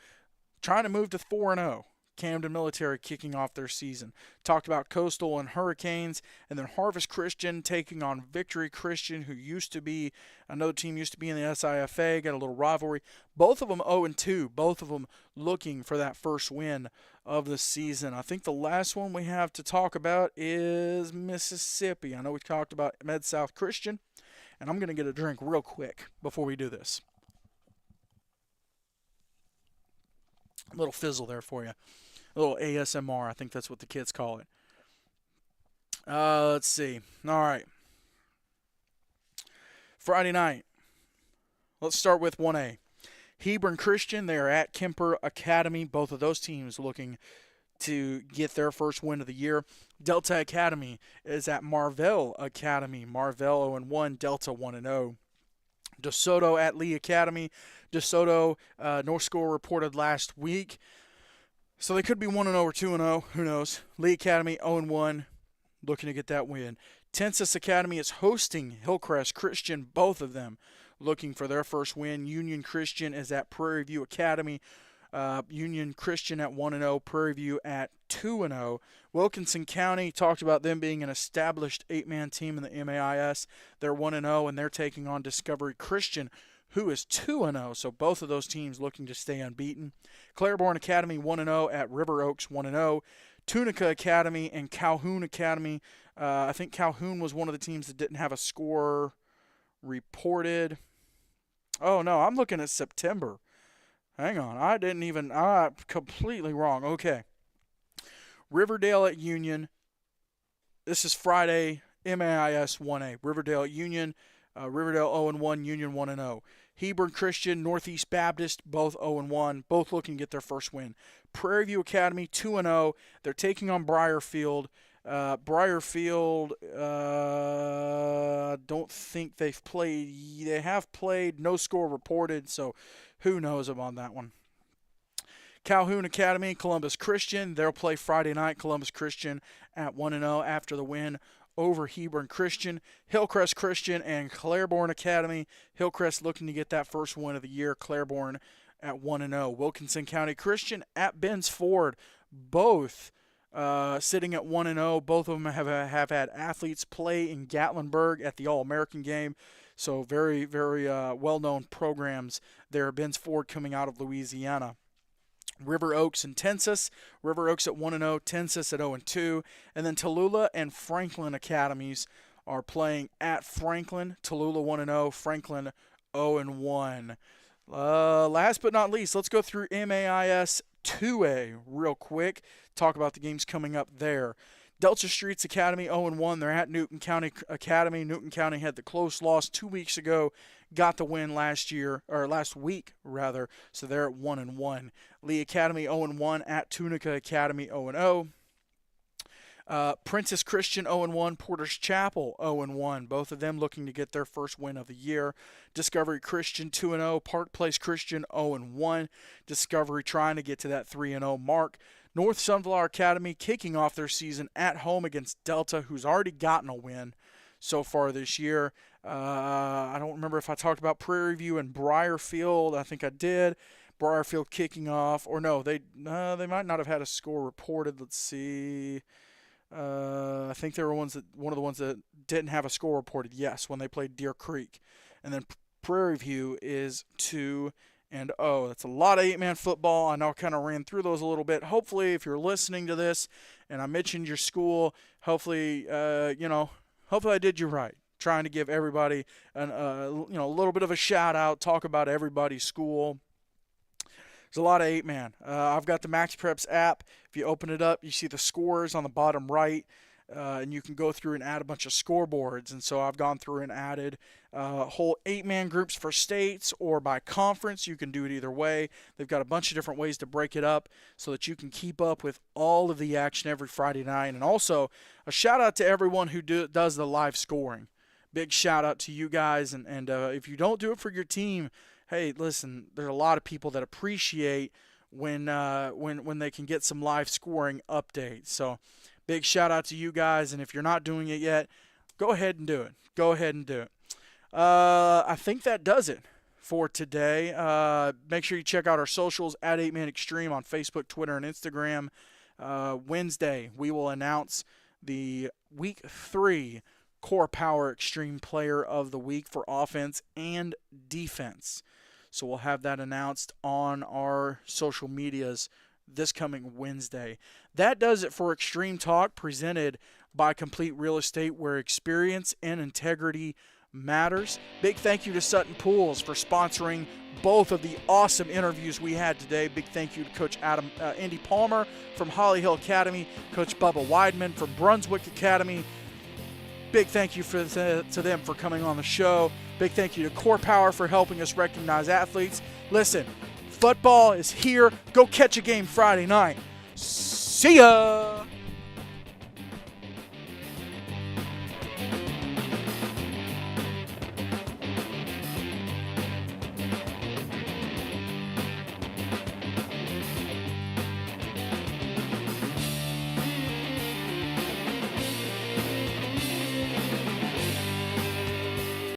trying to move to 4-0. Camden Military kicking off their season. Talked about Coastal and Hurricanes, and then Harvest Christian taking on Victory Christian, who used to be, another team used to be in the SIFA, got a little rivalry. Both of them 0-2, both of them looking for that first win of the season. I think the last one we have to talk about is Mississippi. I know we talked about Mid-South Christian, and I'm going to get a drink real quick before we do this. A little fizzle there for you. A little ASMR, I think that's what the kids call it. Let's see. All right. Friday night. Let's start with 1A. Hebron Christian, they are at Kemper Academy. Both of those teams looking to get their first win of the year. Delta Academy is at Marvell Academy. Marvell 0-1, Delta 1-0. DeSoto at Lee Academy. DeSoto, no score reported last week. So they could be 1-0 or 2-0. Who knows? Lee Academy 0-1, looking to get that win. Tensas Academy is hosting Hillcrest Christian, both of them looking for their first win. Union Christian is at Prairie View Academy. Union Christian at 1-0, Prairie View at 2-0. Wilkinson County, talked about them being an established 8-man team in the MAIS. They're 1-0, and they're taking on Discovery Christian, who is 2-0. So both of those teams looking to stay unbeaten. Claiborne Academy 1-0 at River Oaks 1-0. Tunica Academy and Calhoun Academy. I think Calhoun was one of the teams that didn't have a score reported. Oh, no, I'm looking at September. Hang on, I'm completely wrong. Okay. Riverdale at Union. This is Friday, MAIS 1A. Riverdale at Union. Riverdale 0-1, Union 1-0. Hebron Christian, Northeast Baptist, both 0-1, both looking to get their first win. Prairie View Academy 2-0. They're taking on Briarfield. Briarfield, don't think they've played. They have played, no score reported, so who knows about that one. Calhoun Academy, Columbus Christian, they'll play Friday night. Columbus Christian at 1-0 after the win over Hebron Christian. Hillcrest Christian and Claiborne Academy. Hillcrest looking to get that first win of the year. Claiborne at 1-0. Wilkinson County Christian at Ben's Ford, both sitting at 1-0. Both of them have had athletes play in Gatlinburg at the All-American game. So very, very well-known programs there. Ben's Ford coming out of Louisiana. River Oaks and Tensas. River Oaks at 1-0, Tensas at 0-2. And then Tallulah and Franklin Academies are playing at Franklin. Tallulah 1-0, Franklin 0-1. Last but not least, let's go through MAIS 2A real quick. Talk about the games coming up there. Delta Streets Academy 0-1. They're at Newton County Academy. Newton County had the close loss 2 weeks ago. Got the win last week. So they're at 1-1. Lee Academy 0-1 at Tunica Academy 0-0. Princess Christian 0-1, Porter's Chapel 0-1. Both of them looking to get their first win of the year. Discovery Christian 2-0, Park Place Christian 0-1. Discovery trying to get to that 3-0 mark. North Sunflower Academy kicking off their season at home against Delta, who's already gotten a win so far this year. I don't remember if I talked about Prairie View and Briarfield. I think I did. Briarfield kicking off, or no, they might not have had a score reported. Let's see. I think they were one of the ones that didn't have a score reported. Yes, when they played Deer Creek, and then Prairie View is 2-0. That's a lot of 8-man football. I know I kind of ran through those a little bit. Hopefully, if you're listening to this and I mentioned your school, hopefully I did you right. Trying to give everybody a little bit of a shout out, talk about everybody's school. There's a lot of 8-man. I've got the Max Preps app. If you open it up, you see the scores on the bottom right, and you can go through and add a bunch of scoreboards. And so I've gone through and added whole 8-man groups for states or by conference. You can do it either way. They've got a bunch of different ways to break it up so that you can keep up with all of the action every Friday night. And also, a shout out to everyone who does the live scoring. Big shout out to you guys. And if you don't do it for your team, hey, listen, there's a lot of people that appreciate when they can get some live scoring updates. So big shout out to you guys. And if you're not doing it yet, go ahead and do it. Go ahead and do it. I think that does it for today. Make sure you check out our socials at 8Man Extreme on Facebook, Twitter, and Instagram. Wednesday, we will announce the Week 3 Core Power Extreme Player of the Week for offense and defense. So we'll have that announced on our social medias this coming Wednesday. That does it for Extreme Talk, presented by Complete Real Estate, where experience and integrity matters. Big thank you to Sutton Pools for sponsoring both of the awesome interviews we had today. Big thank you to Coach Andy Palmer from Holly Hill Academy, Coach Bubba Weidman from Brunswick Academy. Big thank you to them for coming on the show. Big thank you to Core Power for helping us recognize athletes. Listen, football is here. Go catch a game Friday night. See ya!